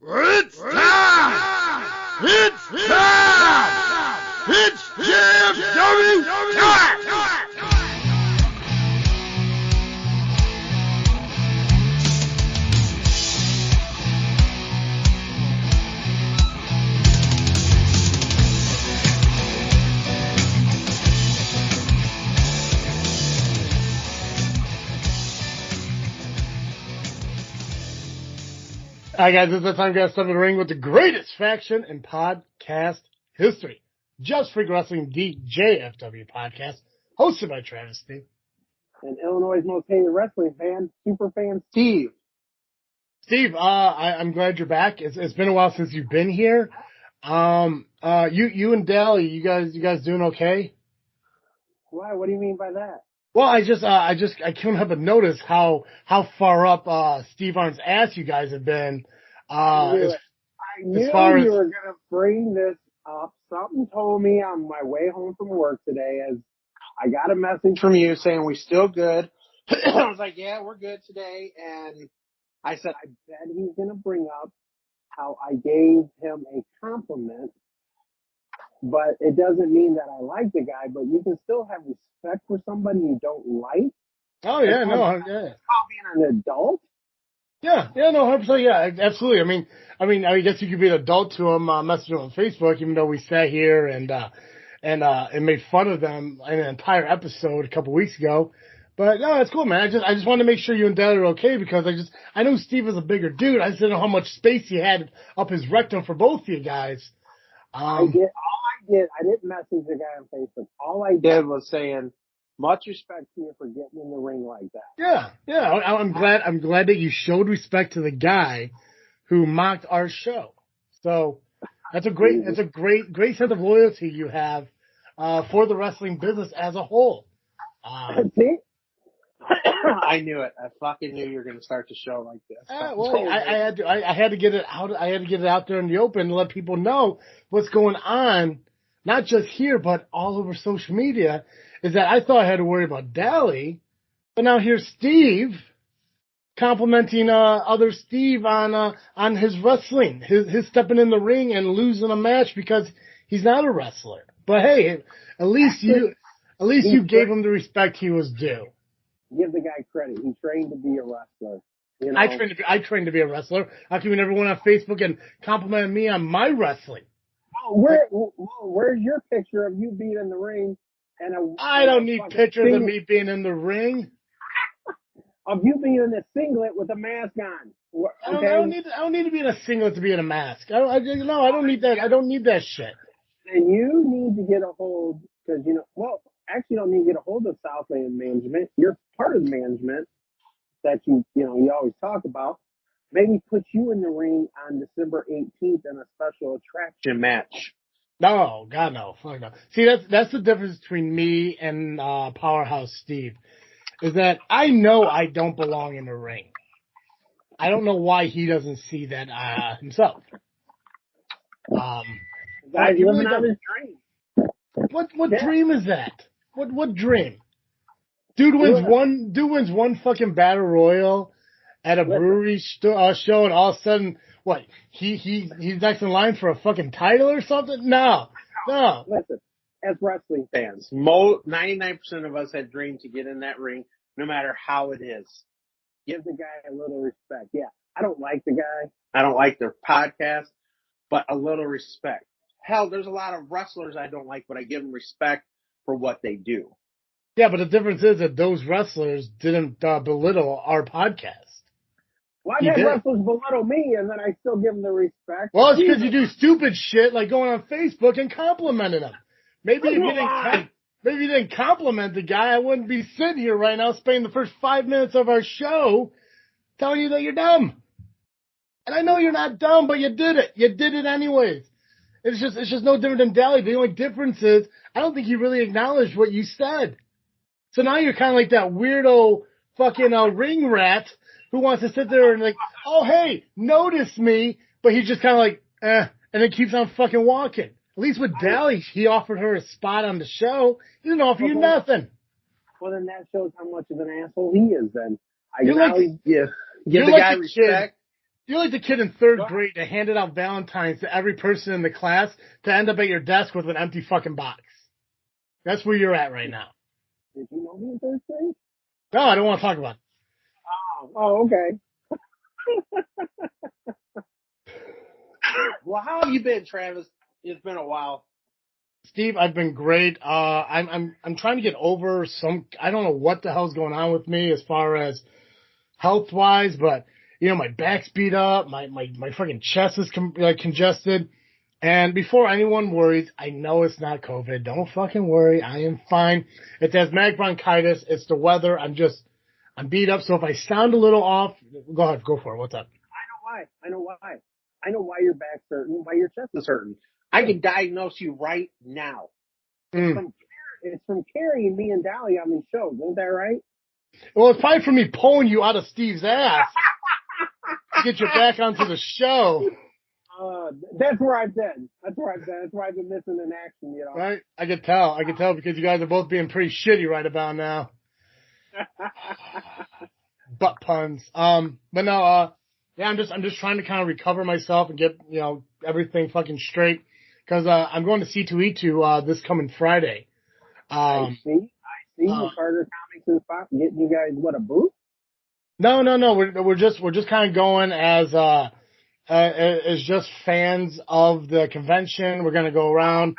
It's time! It's time! It's JFW time! Hi guys, it's the time to step in the ring with the greatest faction in podcast history. Just Freak Wrestling, the JFW Podcast, hosted by Traivs-T. And Illinois' most hated wrestling fan, superfan Steve. Steve, I'm glad you're back. It's been a while since you've been here. You and Dally, you guys doing okay? Why? What do you mean by that? Well, I couldn't help but notice how far up Steve Arn's ass you guys have been. I knew you were going to bring this up. Something told me on my way home from work today as I got a message from you saying we still good. I was like, yeah, we're good today. And I said, I bet he's going to bring up how I gave him a compliment. But it doesn't mean that I like the guy, but you can still have respect for somebody you don't like. Oh, yeah, no, yeah. It's called being an adult. Yeah, no, 100%, yeah, absolutely. I mean, I guess you could be an adult to him, messaging on Facebook, even though we sat here and made fun of them in an entire episode a couple weeks ago. But no, it's cool, man. I just wanted to make sure you and Dad are okay because I know Steve is a bigger dude. I just didn't know how much space he had up his rectum for both of you guys. I didn't message the guy on Facebook. All I did was saying, much respect to you for getting in the ring like that. Yeah. I'm glad that you showed respect to the guy who mocked our show. So that's a great sense of loyalty you have for the wrestling business as a whole. See? I knew it. I fucking knew you were going to start the show like this. I had to get it out. I had to get it out there in the open to let people know what's going on, not just here but all over social media. Is that I thought I had to worry about Dally, but now here's Steve complimenting other Steve on his wrestling, his stepping in the ring and losing a match because he's not a wrestler. But hey, at least you gave him the respect he was due. Give the guy credit. He trained to be a wrestler. You know? I trained to be a wrestler. How come you never went on Facebook and complimented me on my wrestling? Oh, where's your picture of you being in the ring? I don't need pictures of me being in the ring. Of you being in a singlet with a mask on. Okay? I don't need to be in a singlet to be in a mask. I don't need that. I don't need that shit. And you need to get a hold, because actually you don't need to get a hold of Southland management. You're part of the management that you always talk about. Maybe put you in the ring on December 18th in a special attraction match. No, God, no. Fuck no. See, that's the difference between me and Powerhouse Steve, is that I know I don't belong in the ring. I don't know why he doesn't see that himself. Guys, living on his dream. What dream is that? What dream? Dude wins one fucking battle royal at a brewery show, and all of a sudden, what? He's next in line for a fucking title or something? No. Listen, as wrestling fans, 99% of us had dreamed to get in that ring, no matter how it is. Give the guy a little respect. Yeah, I don't like the guy. I don't like their podcast, but a little respect. Hell, there's a lot of wrestlers I don't like, but I give them respect for what they do. Yeah, but the difference is that those wrestlers didn't belittle our podcast. Why did wrestlers belittle me and then I still give them the respect? Well, it's because you do stupid shit like going on Facebook and complimenting them. Maybe if you didn't compliment the guy, I wouldn't be sitting here right now spending the first 5 minutes of our show telling you that you're dumb. And I know you're not dumb, but you did it. You did it anyways. It's just no different than Dally. The only difference is I don't think you really acknowledged what you said. So now you're kind of like that weirdo fucking ring rat who wants to sit there and like, oh, hey, notice me. But he's just kind of like, and then keeps on fucking walking. At least with Dally, he offered her a spot on the show. He didn't offer you nothing. Well, then that shows how much of an asshole he is then. Give You're the like guy respect. You're like the kid in third grade that handed out Valentines to every person in the class to end up at your desk with an empty fucking box. That's where you're at right now. Did you know me in third grade? No, I don't want to talk about it. Oh, okay. Well, how have you been, Travis? It's been a while. Steve, I've been great. I'm trying to get over I don't know what the hell's going on with me as far as health wise, but my back's beat up, my fucking chest is congested. And before anyone worries, I know it's not COVID. Don't fucking worry. I am fine. It's asthmatic bronchitis. It's the weather. I'm beat up. So if I sound a little off, go ahead, go for it. What's up? I know why your back's hurting, why your chest is hurting. I can diagnose you right now. It's from carrying me and Dolly on these shows. Isn't that right? Well, it's probably from me pulling you out of Steve's ass to get you back onto the show. That's where I've been. That's where I've been missing in action, Right? I could tell because you guys are both being pretty shitty right about now. Butt puns. But no, yeah, I'm just trying to kind of recover myself and get, everything fucking straight. Cause, I'm going to C2E2, this coming Friday. I see the Carter Comics and spot getting you guys, a booth? No. We're just kind of going as just fans of the convention. We're going to go around,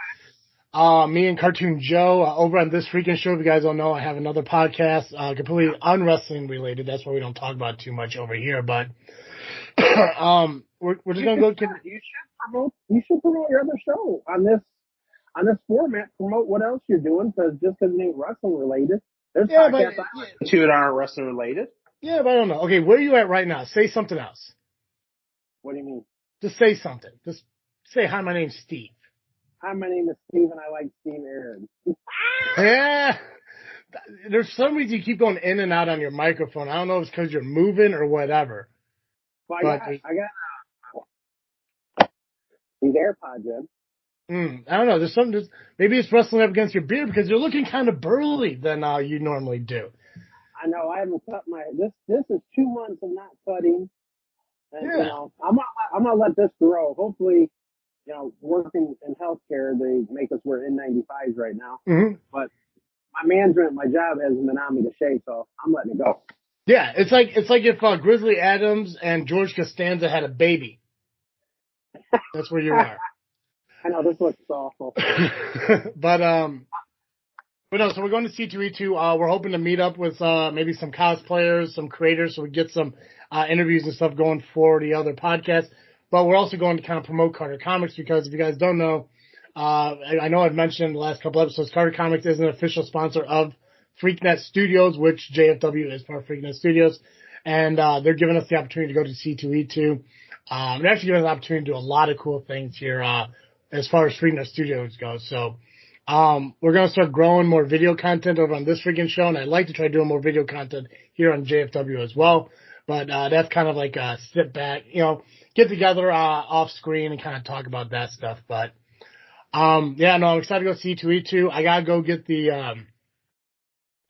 me and Cartoon Joe, over on This Freakin Show. If you guys don't know, I have another podcast, completely un-wrestling related. That's why we don't talk about it too much over here, but, we're just going to go. You should promote your other show on this format. Promote what else you're doing, because just because it ain't wrestling related, there's podcasts that aren't wrestling related. Yeah, but I don't know. Okay, where are you at right now? Say something else. What do you mean? Just say something. Just say, hi, my name's Steve. Hi, my name is Steve, and I like Steve Aaron. Yeah. There's some reason you keep going in and out on your microphone. I don't know if it's because you're moving or whatever. Well, I got these AirPods in. I don't know. There's something. Maybe it's wrestling up against your beard because you're looking kind of burly than you normally do. I know. I haven't cut this is 2 months of not cutting. And, I'm gonna let this grow. Hopefully, working in healthcare, they make us wear N95s right now. Mm-hmm. But my management, my job hasn't been on me to shave, so I'm letting it go. Yeah, it's like if Grizzly Adams and George Costanza had a baby. That's where you are. I know, this looks awful. But no, so we're going to C2E2. We're hoping to meet up with maybe some cosplayers, some creators, so we get some interviews and stuff going for the other podcasts. But we're also going to kind of promote Carter Comics because if you guys don't know, I know I've mentioned in the last couple episodes, Carter Comics is an official sponsor of FreakNet Studios, which JFW is part of FreakNet Studios. And they're giving us the opportunity to go to C2E2. They're actually giving us the opportunity to do a lot of cool things here as far as FreakNet Studios goes. So we're going to start growing more video content over on This Freakin Show, and I'd like to try doing more video content here on JFW as well. But that's kind of like a sit back, get together off screen and kind of talk about that stuff. But I'm excited to go C2E2. I gotta go get the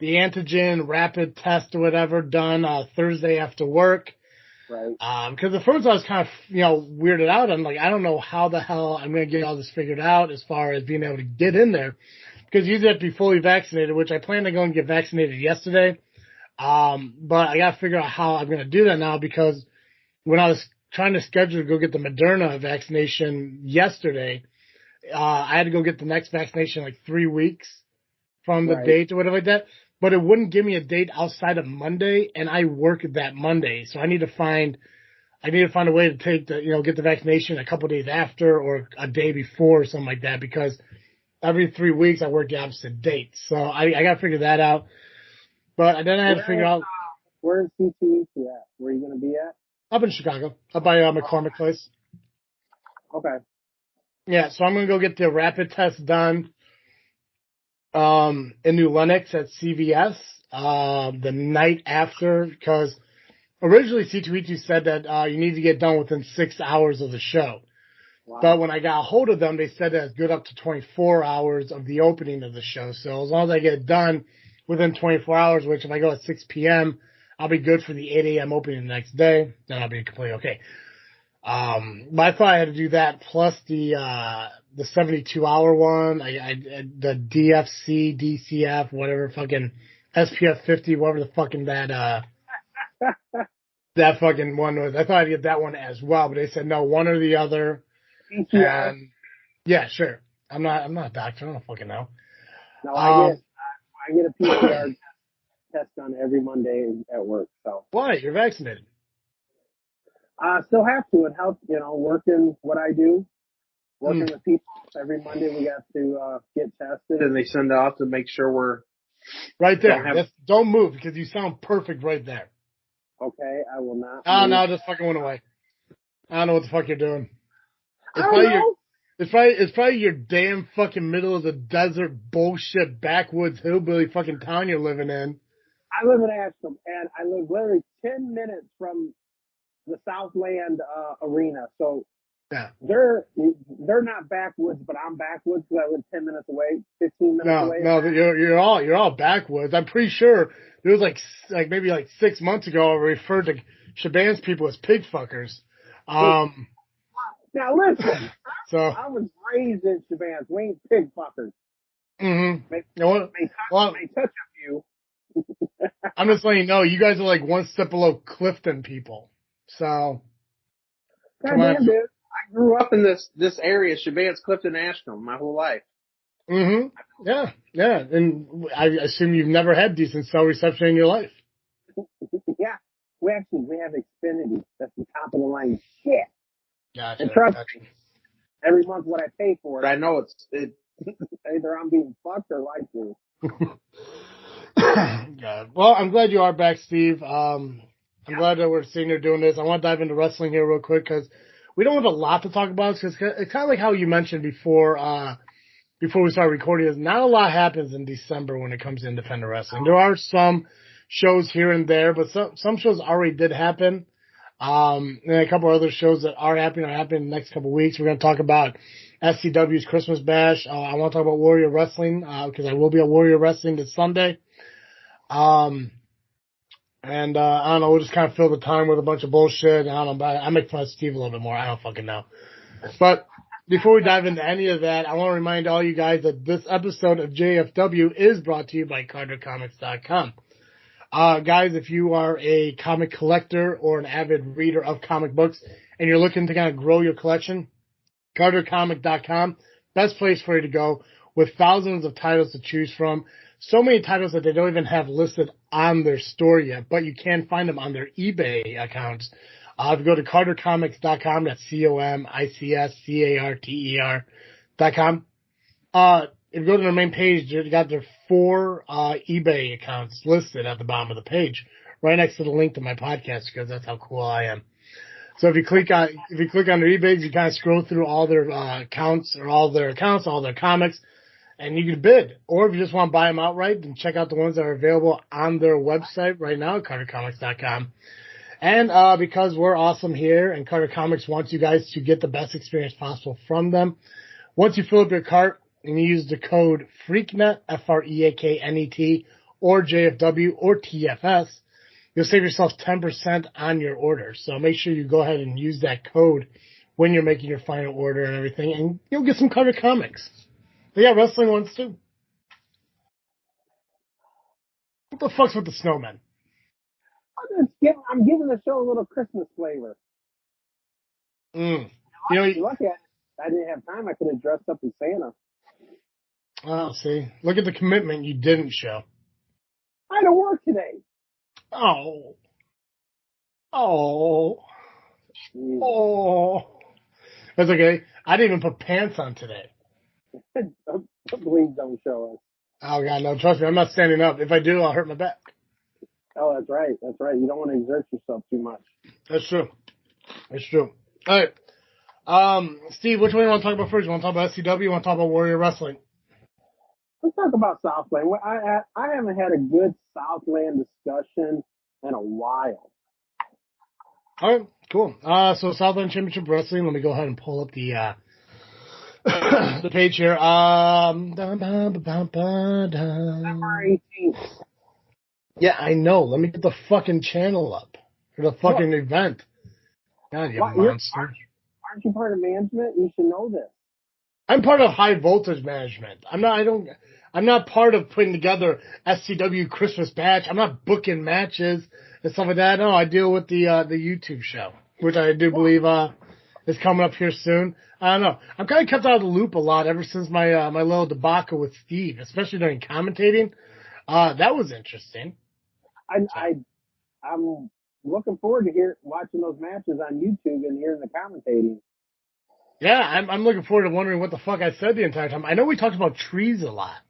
antigen rapid test or whatever done Thursday after work. Right. Because at first I was kind of, weirded out. I'm like, I don't know how the hell I'm going to get all this figured out as far as being able to get in there. Because you have to be fully vaccinated, which I planned on going to get vaccinated yesterday. But I got to figure out how I'm going to do that now because when I was trying to schedule to go get the Moderna vaccination yesterday, I had to go get the next vaccination like 3 weeks from the date or whatever like that. But it wouldn't give me a date outside of Monday, and I work that Monday. So I need to find a way to take get the vaccination a couple of days after or a day before or something like that because every 3 weeks I work the opposite date. So I got to figure that out. But then I had to figure out. Where's C2E2 at? Where are you going to be at? Up in Chicago, up by McCormick Place. Okay. Yeah, so I'm going to go get the rapid test done in New Lenox at CVS the night after, because originally C2E2 said that you need to get done within 6 hours of the show. Wow. But when I got a hold of them, they said that it's good up to 24 hours of the opening of the show. So as long as I get it done within 24 hours, which if I go at 6 p.m., I'll be good for the 8 a.m. opening the next day. Then I'll be completely okay. But I thought I had to do that plus the 72-hour one. The DFC, DCF, whatever fucking SPF 50, whatever the fucking that fucking one was. I thought I'd get that one as well, but they said no, one or the other. And yeah, sure. I'm not a doctor. I don't fucking know. No, I get a PCR test done every Monday at work. So why? You're vaccinated. Still have to. It helps, working what I do, working with people. Every Monday we got to get tested, and they send off to make sure we're right there. Don't move because you sound perfect right there. Okay, I will not. Oh no, just fucking went away. I don't know what the fuck you're doing. It's probably your damn fucking middle of the desert bullshit backwoods hillbilly fucking town you're living in. I live in Ashland, and I live literally 10 minutes from the Southland arena. So yeah, they're not backwoods, but I'm backwoods because I live 10 minutes away, 15 minutes away. No, you're all backwoods. I'm pretty sure there was maybe 6 months ago I referred to Shaban's people as pig fuckers. Now listen, so I was raised in Shaban's. We ain't pig fuckers. Mm-hmm. May touch a few. I'm just letting you know, you guys are one step below Clifton people. So, goddamn, dude. I grew up in this area, Shaban's, Clifton, Ashland, my whole life. Mm-hmm. Yeah. And I assume you've never had decent cell reception in your life. Yeah. We have Xfinity. That's the top of the line shit. Gotcha. And trust me, every month what I pay for it, I know it's either I'm being fucked or lied to. God. Well, I'm glad you are back, Steve. I'm glad that we're sitting here doing this. I want to dive into wrestling here real quick because we don't have a lot to talk about. Because it's kind of like how you mentioned before we started recording. Is not a lot happens in December when it comes to independent wrestling. There are some shows here and there, but some shows already did happen. And a couple other shows that are happening in the next couple of weeks. We're going to talk about SCW's Christmas Bash. I want to talk about Warrior Wrestling because I will be at Warrior Wrestling this Sunday. And I don't know, we'll just kind of fill the time with a bunch of bullshit. I don't know, I make fun of Steve a little bit more. I don't fucking know. But before we dive into any of that, I want to remind all you guys that this episode of JFW is brought to you by CarterComics.com. Guys, if you are a comic collector or an avid reader of comic books and you're looking to kind of grow your collection, CarterComic.com, best place for you to go with thousands of titles to choose from. So many titles that they don't even have listed on their store yet, but you can find them on their eBay accounts. If you go to CarterComics.com, that's COMICSCARTER.com. If you go to their main page, they got their 4 eBay accounts listed at the bottom of the page, right next to the link to my podcast, because that's how cool I am. So if you click on their eBays, you kind of scroll through all their accounts, all their comics, and you can bid. Or if you just want to buy them outright, then check out the ones that are available on their website right now at CarterComics.com. And because we're awesome here, and Carter Comics wants you guys to get the best experience possible from them, once you fill up your cart and you use the code FreakNet, FREAKNET, or JFW, or TFS, you'll save yourself 10% on your order. So make sure you go ahead and use that code when you're making your final order and everything, and you'll get some Carter Comics. They got wrestling ones too. What the fuck's with the snowmen? I'm giving the show a little Christmas flavor. You look at it. I didn't have time. I could have dressed up as Santa. Oh, see. Look at the commitment you didn't show. I had to work today. Oh. That's okay. I didn't even put pants on today. Please don't show us. Oh, God, no. Trust me. I'm not standing up. If I do, I'll hurt my back. Oh, that's right. That's right. You don't want to exert yourself too much. That's true. All right. Steve, which one do you want to talk about first? You want to talk about SCW? You want to talk about Warrior Wrestling? Let's talk about Southland. I haven't had a good Southland discussion in a while. All right, cool. So Southland Championship Wrestling. Let me go ahead and pull up the the page here. December 18th. Yeah, I know. Let me get the fucking channel up for the fucking event. God, you monster. Aren't you part of management? You should know this. I'm part of high voltage management. I'm not part of putting together SCW Christmas batch. I'm not booking matches and stuff like that. No, I deal with the YouTube show, which I do believe is coming up here soon. I don't know. I'm kind of kept out of the loop a lot ever since my my little debacle with Steve, especially during commentating. That was interesting. I'm looking forward to watching those matches on YouTube and hearing the commentating. Yeah, I'm looking forward to wondering what the fuck I said the entire time. I know we talked about trees a lot.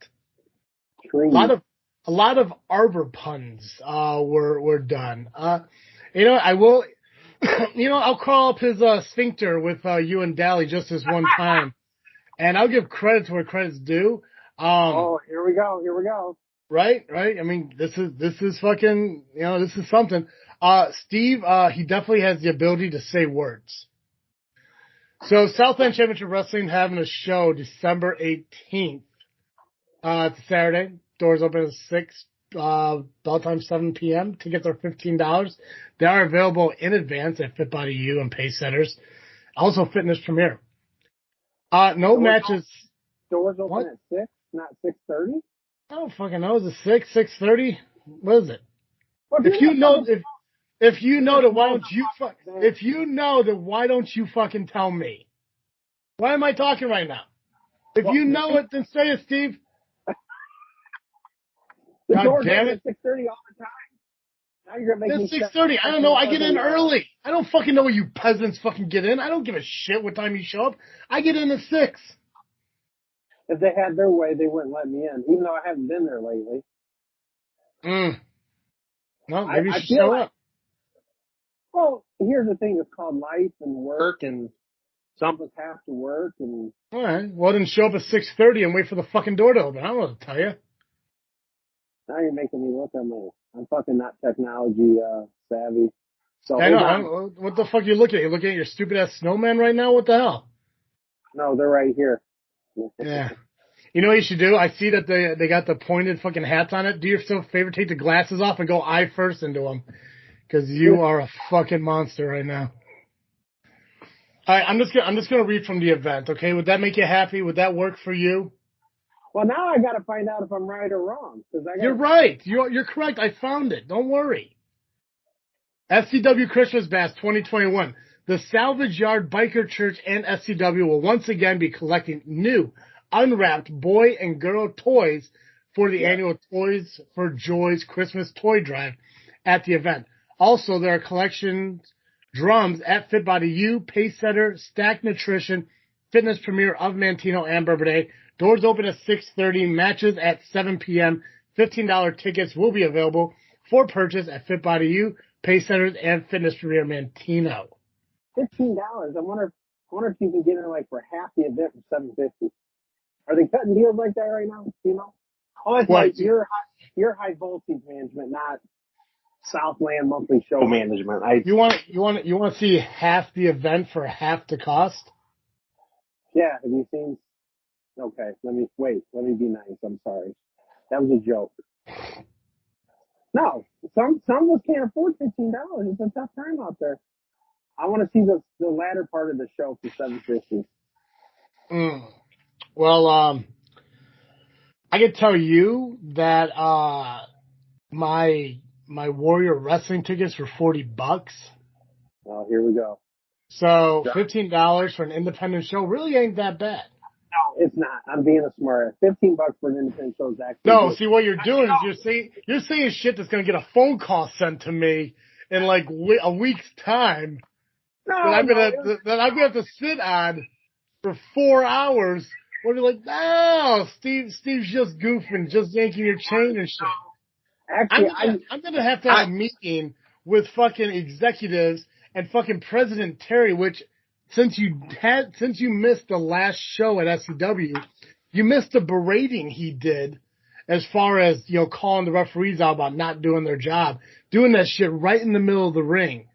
Trees. A lot of arbor puns were done. I will. I'll call up his sphincter with you and Dally just this one time, and I'll give credit to where credit's due. Here we go. Right. I mean, this is fucking. This is something. Steve, he definitely has the ability to say words. So Southland Championship Wrestling having a show December 18th. It's a Saturday. Doors open at 6. Bell time 7 p.m. Tickets are $15. They are available in advance at FitBodyU and Pace Setters. Also Fitness Premier. No matches. Doors open at 6, not 6:30? I don't fucking know. Is it 6, 6:30? What is it? If you know that, why don't you fucking tell me? Why am I talking right now? If you know it, then say it, Steve. The doors open at 6:30 all the time. Now you're gonna make me 6:30. I don't know. I get in early. I don't fucking know what you peasants fucking get in. I don't give a shit what time you show up. I get in at 6. If they had their way, they wouldn't let me in, even though I haven't been there lately. Well, maybe you should show up. Well, here's the thing. It's called life and work, and some of us have to work. And all right. Well, then show up at 6:30 and wait for the fucking door to open. I don't know what to tell you. Now you're making me look. I'm fucking not technology savvy. So I know. What the fuck are you looking at? You looking at your stupid ass snowman right now? What the hell? No, they're right here. Yeah. You know what you should do? I see that they got the pointed fucking hats on it. Do yourself a favor, take the glasses off and go eye first into them. Because you are a fucking monster right now. All right, I'm just gonna read from the event. Okay, would that make you happy? Would that work for you? Well, now I got to find out if I'm right or wrong. You're right. You're correct. I found it. Don't worry. SCW Christmas Bash 2021. The Salvage Yard Biker Church and SCW will once again be collecting new, unwrapped boy and girl toys for the annual Toys for Joys Christmas Toy Drive at the event. Also, there are collections drums at FitBodyU, Pace Setter, Stack Nutrition, Fitness Premier of Mantino and Bourbonnais. Doors open at 6:30. Matches at 7 p.m. $15 tickets will be available for purchase at FitBodyU, Pace Setters, and Fitness Premier Mantino. $15. I wonder if you can get in like for half the event for $7.50. Are they cutting deals like that right now? You know? Oh, it's like your high voltage management, not Southland monthly show management. You want to see half the event for half the cost? Yeah. Have you seen? Okay, let me be nice. I'm sorry. That was a joke. No, some of us can't afford $15. It's a tough time out there. I want to see the latter part of the show for $7.50. Well, I can tell you that my Warrior Wrestling tickets were $40. Oh, here we go. So $15 for an independent show really ain't that bad. No, it's not. I'm being a smart. $15 for an independent show is actually no. See, what you're doing is you're saying shit that's gonna get a phone call sent to me in like a week's time. No, that I'm gonna have to sit on for 4 hours. Where you're like, no, Steve's just goofing, just yanking your chain and shit. Actually, I'm gonna have to have a meeting with fucking executives and fucking President Terry, which. Since you missed the last show at SCW, you missed the berating he did as far as, calling the referees out about not doing their job, doing that shit right in the middle of the ring.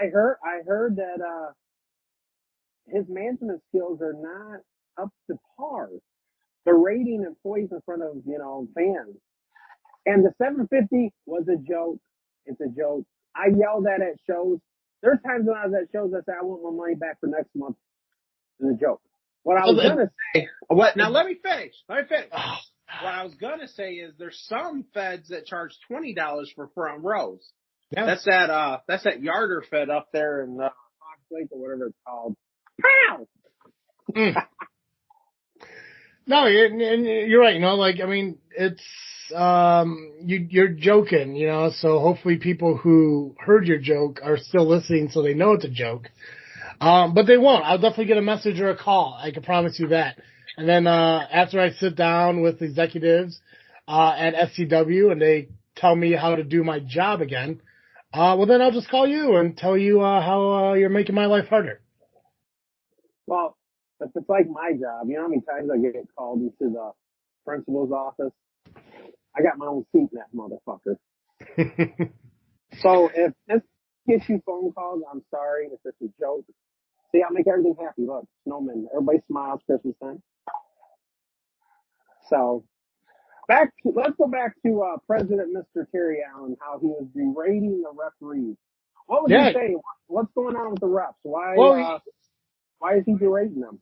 I heard that, his management skills are not up to par. Berating employees in front of, fans. And the 750 was a joke. It's a joke. I yell that at shows. There's times when I was at shows, I say, I want my money back for next month. It's a joke. What I was going to say. Now let me finish. What I was going to say is there's some feds that charge $20 for front rows. Yeah. That's that Yarder Fed up there in Fox Lake or whatever it's called. Pow! No, and you're right. You know, like, I mean, it's, you're joking, you know, so hopefully people who heard your joke are still listening so they know it's a joke. But they won't. I'll definitely get a message or a call. I can promise you that. And then, after I sit down with executives, at SCW and they tell me how to do my job again, well, then I'll just call you and tell you, how, you're making my life harder. Well, if it's like my job, you know how many times I get called into the principal's office? I got my own seat in that motherfucker. So if this gets you phone calls, I'm sorry if it's a joke. See, I'll make everything happy. Look, snowman, everybody smiles Christmas time. So, let's go back to President Mr. Terry Allen, how he was berating the referees. What was he saying? What's going on with the refs? Why is he berating them?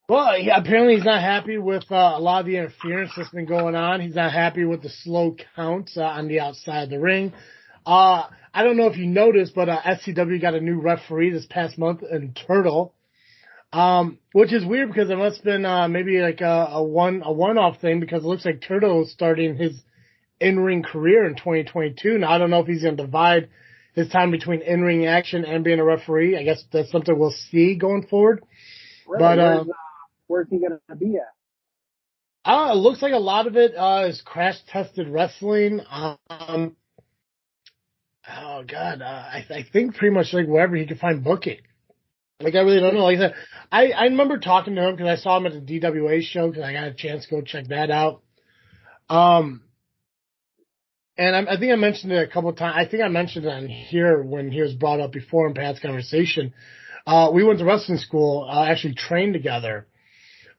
Well, apparently he's not happy with a lot of the interference that's been going on. He's not happy with the slow counts on the outside of the ring. I don't know if you noticed, but SCW got a new referee this past month in Turtle, which is weird because it must have been maybe like a one-off thing because it looks like Turtle is starting his in-ring career in 2022. Now, I don't know if he's going to divide his time between in-ring action and being a referee. I guess that's something we'll see going forward. Really? But where's he going to be at? It looks like a lot of it is crash-tested wrestling. Oh God, I think pretty much like wherever he could find booking. Like I really don't know. Like I said, I remember talking to him because I saw him at the DWA show because I got a chance to go check that out. And I think I mentioned it a couple of times. I think I mentioned it on here when he was brought up before in Pat's conversation. We went to wrestling school, actually trained together,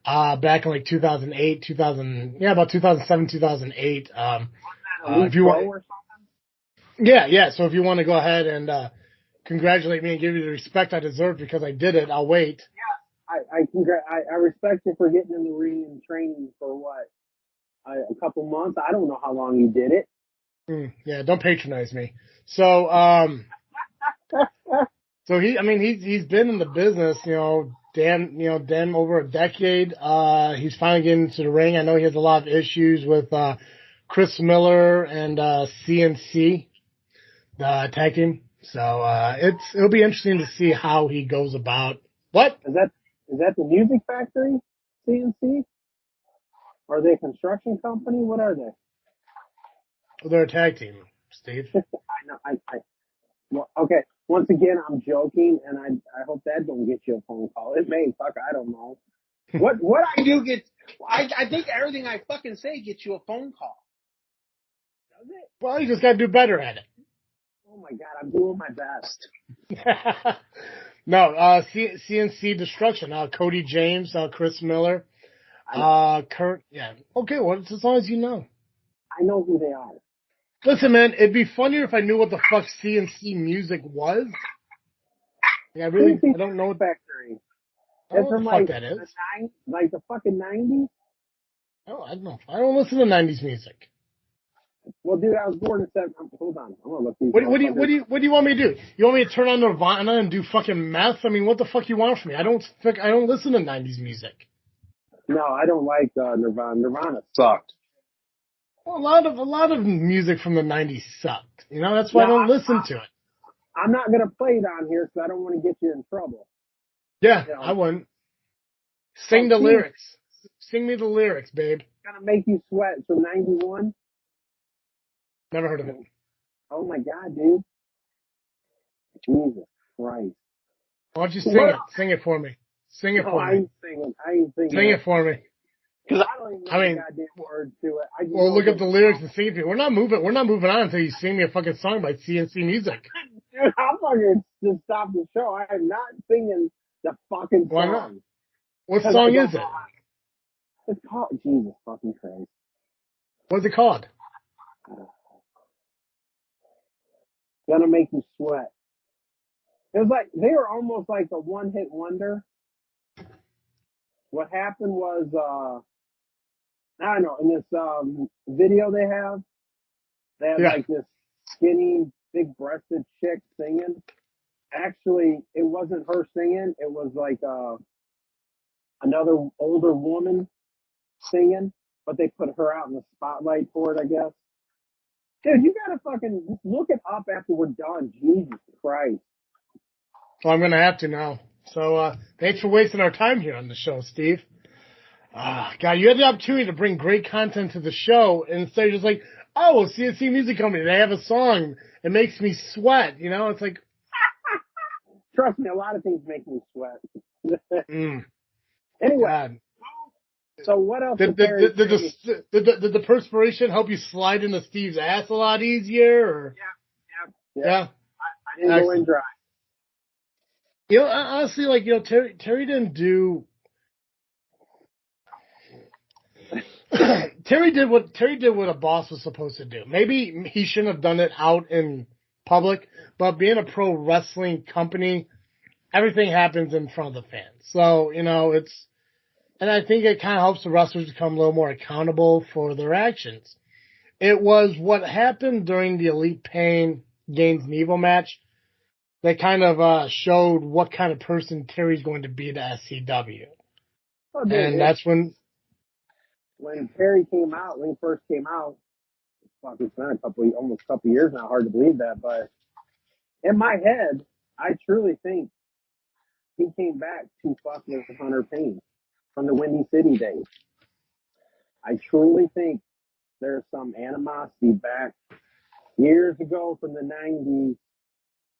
back in like 2008, about 2007, 2008. If you want. Yeah. So if you want to go ahead and congratulate me and give you the respect I deserve because I did it, I'll wait. Yeah, I respect you for getting in the ring and training for what, a couple months. I don't know how long you did it. Yeah, don't patronize me. So, so he's been in the business, damn over a decade. He's finally getting into the ring. I know he has a lot of issues with Chris Miller and CNC. Tag team. So it'll be interesting to see how he goes about. What? Is that the Music Factory, CNC? Are they a construction company? What are they? Well, they're a tag team, Steve. I know. Well, okay. Once again, I'm joking, and I hope that don't get you a phone call. It may. Fuck, I don't know. What I do get, I think everything I fucking say gets you a phone call. Does it? Well, you just got to do better at it. Oh my God, I'm doing my best. No, CNC Destruction. Cody James, Chris Miller, Kurt. Yeah. Okay, well, it's as long as you know. I know who they are. Listen, man, it'd be funnier if I knew what the fuck CNC music was. Yeah, I don't know what Factory. It's from like that is. Like the fucking 90s? Oh, I don't know. I don't listen to 90s music. Well, dude, I was born in 7. Hold on, I'm gonna look these. What do you want me to do? You want me to turn on Nirvana and do fucking meth? I mean, what the fuck you want from me? I don't listen to 90s music. No, I don't like Nirvana. Nirvana sucked. Well, a lot of music from the 90s sucked. That's why I don't listen to it. I'm not gonna play it on here because I don't want to get you in trouble. Yeah, I wouldn't. Sing the lyrics. Sing me the lyrics, babe. Gonna make you sweat from 91. Never heard of it. Oh my God, dude. Jesus Christ. Why don't you sing it? Sing it for me. Sing it for me. I ain't singing. Sing it for me. Because I don't even know the goddamn words to it. Well, look up the lyrics and sing it to me. We're not moving on until you sing me a fucking song by CNC Music. Dude, I'm fucking just stop the show. I am not singing the fucking song. Why not? What song is it? It's called Jesus fucking Christ. What's it called? Gonna Make You Sweat. It was like, they were almost like a one-hit wonder. What happened was, I don't know, in this video they had like this skinny, big-breasted chick singing. Actually, it wasn't her singing. It was like another older woman singing, but they put her out in the spotlight for it, I guess. Dude, you gotta fucking just look it up after we're done. Jesus Christ. Well, I'm going to have to now. So, thanks for wasting our time here on the show, Steve. God, you had the opportunity to bring great content to the show, and instead you're just like, oh, CNC Music Company, they have a song. It makes me sweat. You know, it's like. Trust me, a lot of things make me sweat. Anyway. God. So what else? Did the perspiration help you slide into Steve's ass a lot easier? Or? Yeah. I didn't go in dry. You know, honestly, like, you know, Terry didn't do. Terry did what a boss was supposed to do. Maybe he shouldn't have done it out in public, but being a pro wrestling company, everything happens in front of the fans. So, you know, and I think it kind of helps the wrestlers become a little more accountable for their actions. It was what happened during the Elite Pain Gaines Neville match that kind of showed what kind of person Terry's going to be to SCW. Oh, dude, and that's when Terry came out, when he first came out, fuck, it's been almost a couple years now, hard to believe that, but in my head, I truly think he came back to fuck with Hunter Payne from the Windy City days. I truly think there's some animosity back years ago from the 90s.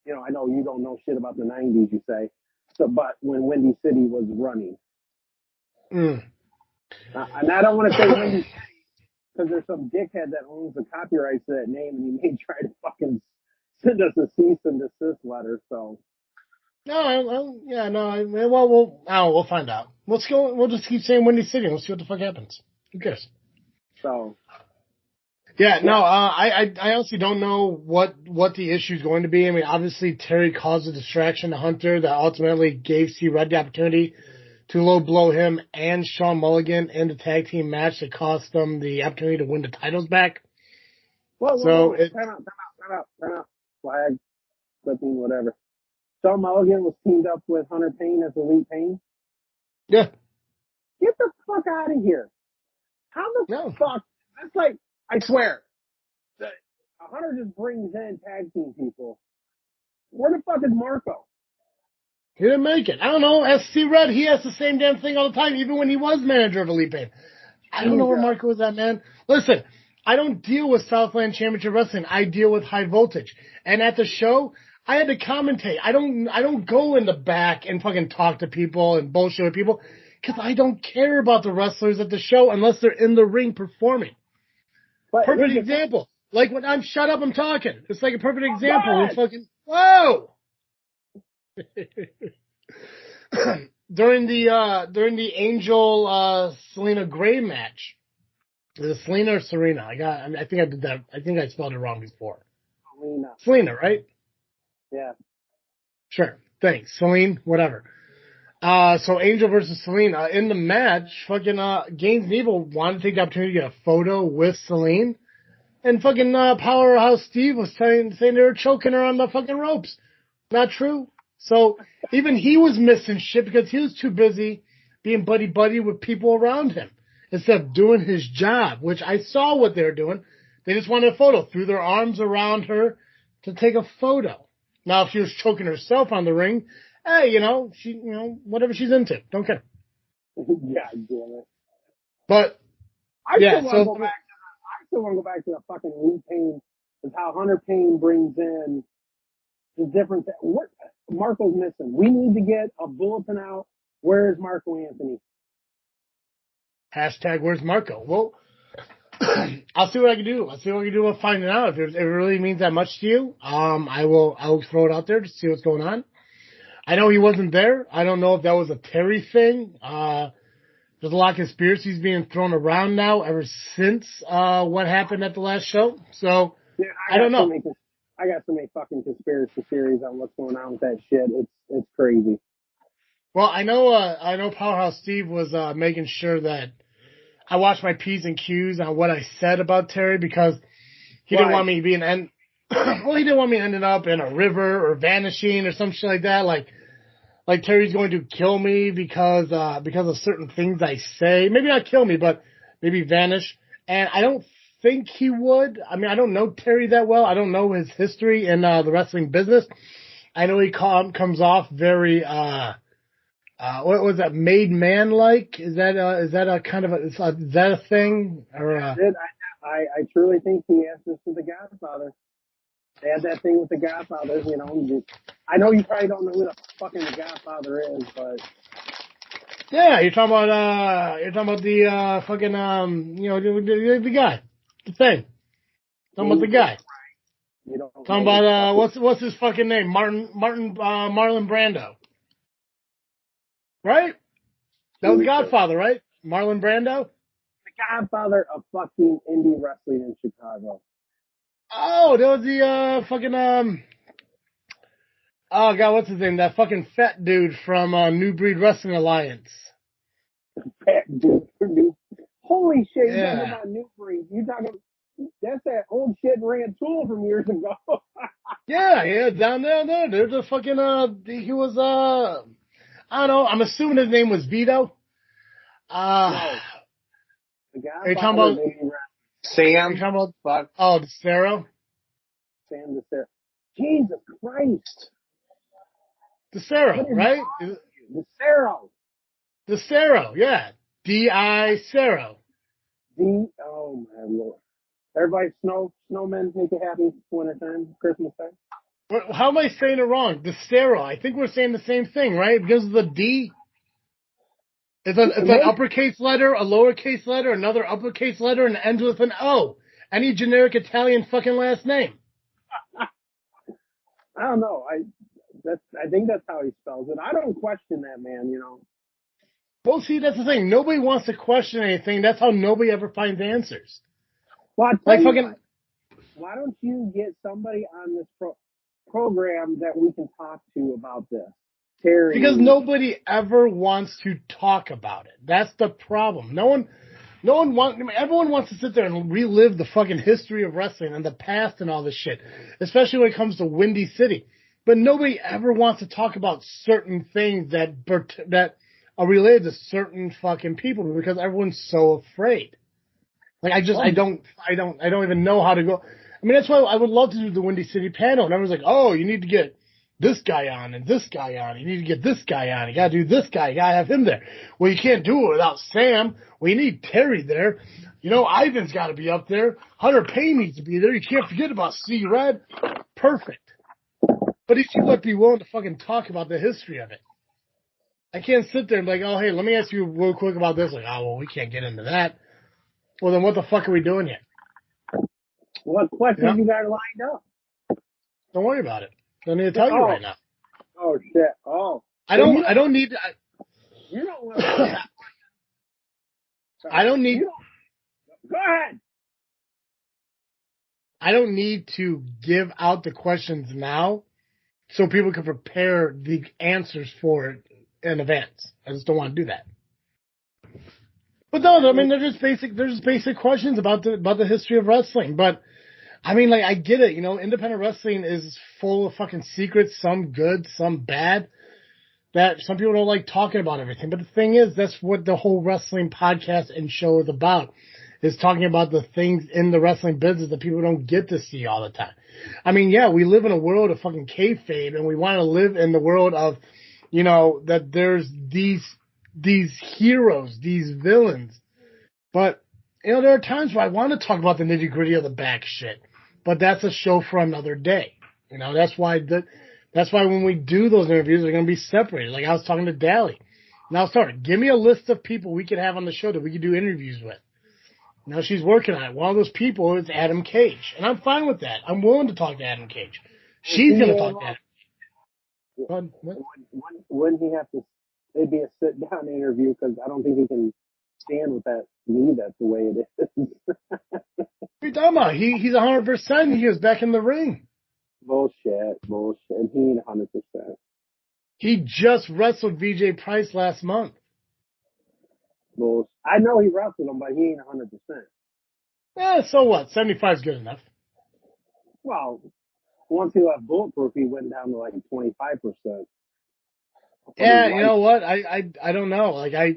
You know, I know you don't know shit about the 90s, you say, but when Windy City was running. And I don't want to say Windy City because there's some dickhead that owns the copyrights to that name and he may try to fucking send us a cease and desist letter, so. We'll find out. We'll just keep saying Windy City and we'll see what the fuck happens. Who cares? So. I honestly don't know what the issue is going to be. I mean, obviously Terry caused a distraction to Hunter that ultimately gave C-Red the opportunity to low blow him and Sean Mulligan in the tag team match that cost them the opportunity to win the titles back. Time out. Flag, clipping, whatever. Sean Mulligan was teamed up with Hunter Payne as Elite Payne. Yeah. Get the fuck out of here. How the fuck? That's like, I swear, Hunter just brings in tag team people. Where the fuck is Marco? He didn't make it. I don't know. SC Red, he has the same damn thing all the time, even when he was manager of Elite Pain. I don't know where Marco was at, man. Listen, I don't deal with Southland Championship Wrestling. I deal with High Voltage. And at the show, I had to commentate. I don't go in the back and fucking talk to people and bullshit with people because I don't care about the wrestlers at the show unless they're in the ring performing. But perfect example. Like when I'm shut up, I'm talking. It's like a perfect example. When fucking whoa. during the Angel Selena Gray match. Is it Selena or Serena? I think I did that. I think I spelled it wrong before. Selena, right? Yeah. Sure. Thanks. Celine, whatever. So Angel versus Selena. In the match, fucking Gaines Neville wanted to take the opportunity to get a photo with Celine. And fucking Powerhouse Steve was saying they were choking her on the fucking ropes. Not true. So even he was missing shit because he was too busy being buddy-buddy with people around him instead of doing his job, which I saw what they were doing. They just wanted a photo, threw their arms around her to take a photo. Now, if she was choking herself on the ring, hey, whatever she's into. Don't care. God damn it. But, I still want to go back to the fucking Elite Pain, is how Hunter Payne brings in the different, what Marco's missing. We need to get a bulletin out. Where is Marco Anthony? Hashtag where's Marco? Well, I'll see what I can do. I'll see what I can do with finding out. If it really means that much to you, I'll throw it out there to see what's going on. I know he wasn't there. I don't know if that was a Terry thing. there's a lot of conspiracies being thrown around now ever since what happened at the last show. So yeah, I don't know. I got so many fucking conspiracy theories on what's going on with that shit. It's crazy. Well, I know Powerhouse Steve was making sure that I watched my P's and Q's on what I said about Terry because he didn't want me being well, he didn't want me ending up in a river or vanishing or some shit like that. Like Terry's going to kill me because of certain things I say. Maybe not kill me, but maybe vanish. And I don't think he would. I mean, I don't know Terry that well. I don't know his history in the wrestling business. I know he comes off very what was that, made man like? Is that a kind of is that a thing or? I truly think he answers to the Godfather. They had that thing with the Godfather, you know. I know you probably don't know who the fucking the Godfather is, but yeah, you're talking about the fucking the guy, the thing. Talking about the guy. You don't talking about what's his fucking name? Marlon Brando. Right? That was the Godfather, right? Marlon Brando? The Godfather of fucking indie wrestling in Chicago. Oh, that was the fucking oh god, what's his name? That fucking fat dude from New Breed Wrestling Alliance. Fat dude from New. Holy shit! Yeah. You're talking about New Breed. You talking? That's that old shit ran tool from years ago. yeah, down there. There's a fucking he was I don't know. I'm assuming his name was Vito. No. The Godfather. Are you talking about Sam? Are you talking about DeCero? Sam DeCero. Jesus Christ. DeCero, right? DeCero. DeCero, yeah. D-I-Cero. Oh my Lord. Everybody snowmen make it happy wintertime, Christmas time. How am I saying it wrong? DeCero. I think we're saying the same thing, right? Because of the D. It's an uppercase letter, a lowercase letter, another uppercase letter, and it ends with an O. Any generic Italian fucking last name. I don't know. I think that's how he spells it. I don't question that man, you know. Well, see, that's the thing. Nobody wants to question anything. That's how nobody ever finds answers. Well, like fucking. Why don't you get somebody on this program that we can talk to about this? Terry. Because nobody ever wants to talk about it. That's the problem. Everyone wants to sit there and relive the fucking history of wrestling and the past and all this shit, especially when it comes to Windy City. But nobody ever wants to talk about certain things that are related to certain fucking people because everyone's so afraid. Like I don't even know how to go. I mean, that's why I would love to do the Windy City panel. And everyone's like, oh, you need to get this guy on and this guy on. You need to get this guy on. You gotta do this guy. You gotta have him there. Well, you can't do it without Sam. We need Terry there. You know, Ivan's gotta be up there. Hunter Payne needs to be there. You can't forget about C Red. Perfect. But if you would be willing to fucking talk about the history of it. I can't sit there and be like, oh, hey, let me ask you real quick about this. Like, oh, well, we can't get into that. Well, then what the fuck are we doing here? What questions you got lined up? Don't worry about it. Don't need to tell you right now. Oh shit! Oh, I don't need. You don't want to. I don't need. Go ahead. I don't need to give out the questions now, so people can prepare the answers for it in advance. I just don't want to do that. But no, I mean they're just basic questions about the history of wrestling. But I mean, like, I get it, you know, independent wrestling is full of fucking secrets, some good, some bad, that some people don't like talking about everything. But the thing is, that's what the whole wrestling podcast and show is about, is talking about the things in the wrestling business that people don't get to see all the time. I mean, yeah, we live in a world of fucking kayfabe, and we want to live in the world of, you know, that there's these heroes, these villains. But, you know, there are times where I want to talk about the nitty-gritty of the back shit. But that's a show for another day. You know, that's why when we do those interviews, they're going to be separated. Like I was talking to Dally. Now, sorry, give me a list of people we could have on the show that we could do interviews with. Now she's working on it. One of those people is Adam Cage. And I'm fine with that. I'm willing to talk to Adam Cage. She's going to talk to Adam. Wouldn't he have to, it'd be a sit-down interview because I don't think he can understand with that knee, that's the way it is. What are you talking about? He's 100%. He was back in the ring. Bullshit. He ain't 100%. He just wrestled VJ Price last month. Bullshit. I know he wrestled him, but he ain't 100%. So what? 75 is good enough. Well, once he left Bulletproof, he went down to like 25%. Yeah, you know what? I don't know. Like I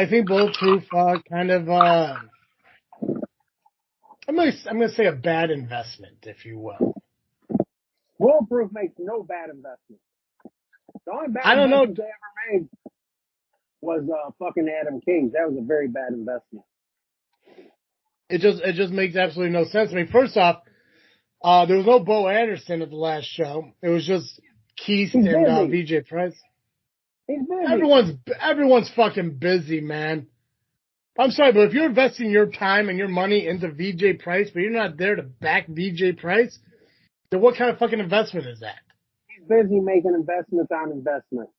think Bulletproof kind of I'm gonna say a bad investment, if you will. Bulletproof makes no bad investment. The only bad I don't know. investment they ever made was fucking Adam King. That was a very bad investment. It just makes absolutely no sense. I mean, first off, there was no Bo Anderson at the last show. It was just Keith and VJ Price. He's busy. Everyone's fucking busy, man. I'm sorry, but if you're investing your time and your money into VJ Price, but you're not there to back VJ Price, then what kind of fucking investment is that? He's busy making investments on investments.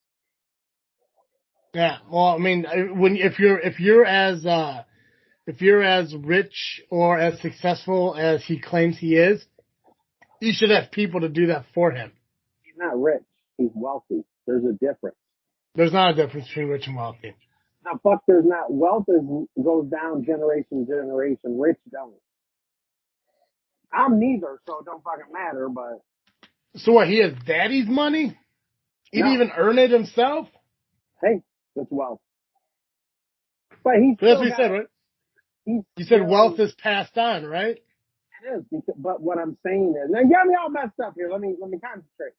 Yeah, well, I mean, if you're as rich or as successful as he claims he is, you should have people to do that for him. He's not rich. He's wealthy. There's a difference. There's not a difference between rich and wealthy. Now, fuck, there's not. Wealth goes down generation to generation. Rich don't. I'm neither, so it don't fucking matter, but. So what, he has daddy's money? He didn't even earn it himself? Hey, that's wealth. But he's that's what you said, right? You said wealth is passed on, right? It is, but what I'm saying is, now you got me all messed up here. Let me concentrate.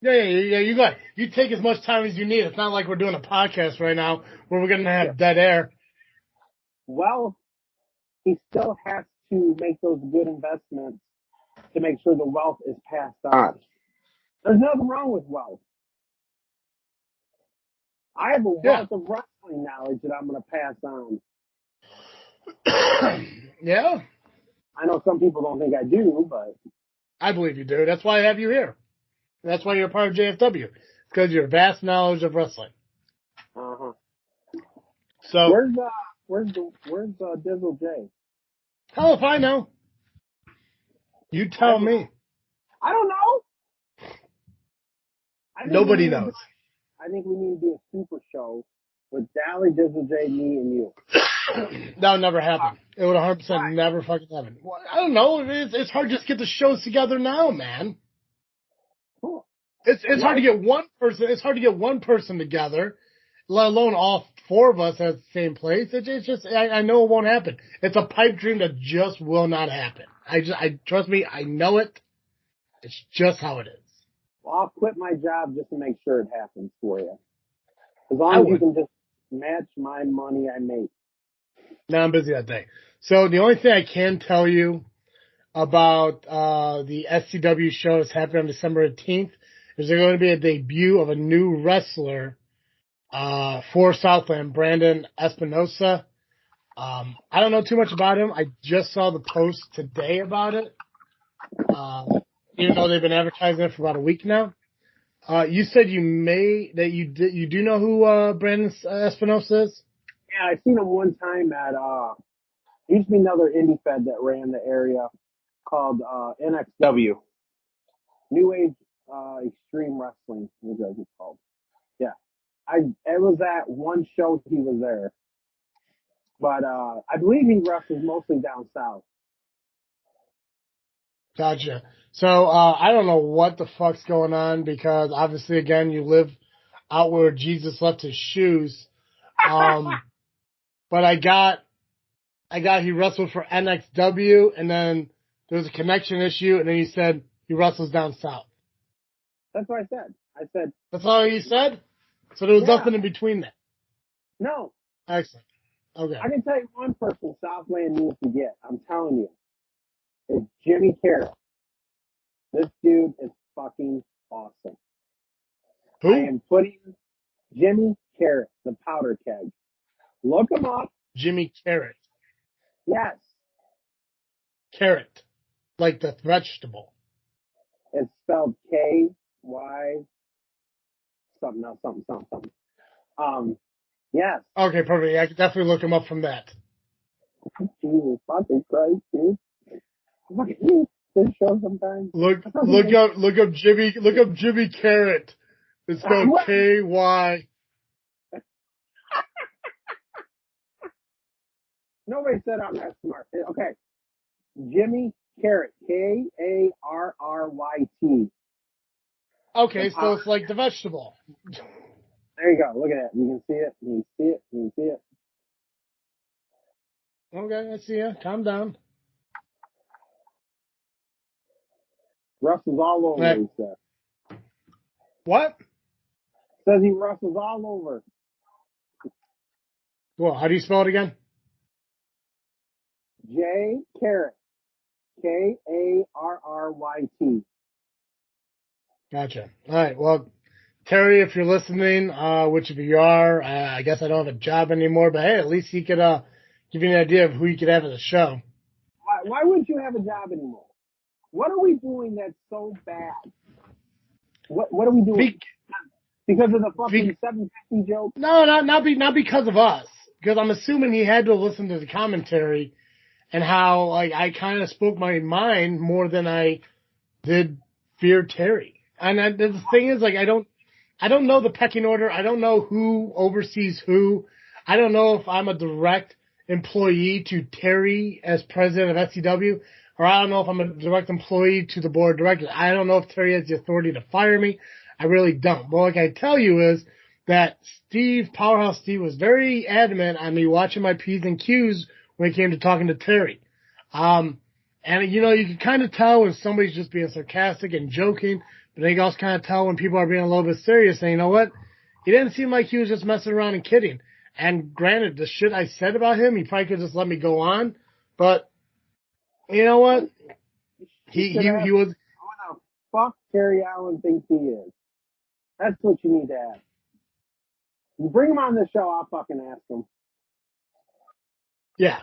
Yeah, you got. You take as much time as you need. It's not like we're doing a podcast right now where we're going to have dead air. Well, he still has to make those good investments to make sure the wealth is passed on. There's nothing wrong with wealth. I have a wealth of wrestling knowledge that I'm going to pass on. Yeah. I know some people don't think I do, but. I believe you do. That's why I have you here. That's why you're a part of JFW. It's because of your vast knowledge of wrestling. Uh-huh. So. Where's Dizzle J? Hell if I know. You tell me. I don't know. Nobody knows. I think we need to do a super show with Dally, Dizzle J, me, and you. That would never happen. It would 100% never fucking happen. Well, I don't know. It's hard to just get the shows together now, man. Cool. It's hard to get one person. It's hard to get one person together, let alone all four of us at the same place. It's just I know it won't happen. It's a pipe dream that just will not happen. I trust me. I know it. It's just how it is. Well, I'll quit my job just to make sure it happens for you. As long as you can just match my money I make. No, I'm busy that day. So the only thing I can tell you about the SCW show that's happening on December 18th is there's going to be a debut of a new wrestler for Southland, Brandon Espinosa. I don't know too much about him. I just saw the post today about it, even though they've been advertising it for about a week now. You said you do know who Brandon Espinosa is? Yeah, I seen him one time at there used to be another indie fed that ran the area called NXW, New Age Extreme Wrestling. What it's called? Yeah, it was at one show he was there, but I believe he wrestles mostly down south. Gotcha. So I don't know what the fuck's going on because obviously, again, you live out where Jesus left his shoes. But I got he wrestled for NXW, and then there was a connection issue, and then you said he wrestles down south. That's what I said. I said. That's all you said? So there was nothing in between that? No. Excellent. Okay. I can tell you one person Southland needs to get. I'm telling you. It's Jimmy Carrot. This dude is fucking awesome. Who? I am putting Jimmy Carrot, the powder keg. Look him up. Jimmy Carrot. Yes. Carrot. Like the vegetable. It's spelled K-Y something. Yes. Okay, perfect. Yeah, I can definitely look him up from that. Jesus fucking Christ, dude. Look at you. This show sometimes. Look up Jimmy Carrot. It's spelled K-Y. Nobody said I'm that smart. Okay. Jimmy Carrot. Karryt. Okay, so it's like the vegetable. There you go. Look at that. You can see it. You can see it. You can see it. Okay, I see you. Calm down. Rustles all over, Right. he said. What? Says he rustles all over. Well, how do you spell it again? J Carrot. Karryt. Gotcha. All right. Well, Terry, if you're listening, which if you are, I guess I don't have a job anymore, but hey, at least he could give you an idea of who you could have at the show. Why wouldn't you have a job anymore? What are we doing that's so bad? What are we doing? Because of the fucking 750 joke? No, not because of us. Because I'm assuming he had to listen to the commentary and how like I kind of spoke my mind more than I did fear Terry. And the thing is, like, I don't know the pecking order. I don't know who oversees who. I don't know if I'm a direct employee to Terry as president of SCW, or I don't know if I'm a direct employee to the board of directors. I don't know if Terry has the authority to fire me. I really don't. But what I can tell you is that Powerhouse Steve, was very adamant on me watching my P's and Q's when it came to talking to Terry. And, you know, you can kind of tell when somebody's just being sarcastic and joking, but then you can also kind of tell when people are being a little bit serious. And you know what? He didn't seem like he was just messing around and kidding. And granted, the shit I said about him, he probably could just let me go on. But you know what? He was. Who the fuck Terry Allen thinks he is? That's what you need to ask. You bring him on the show, I'll fucking ask him. Yeah.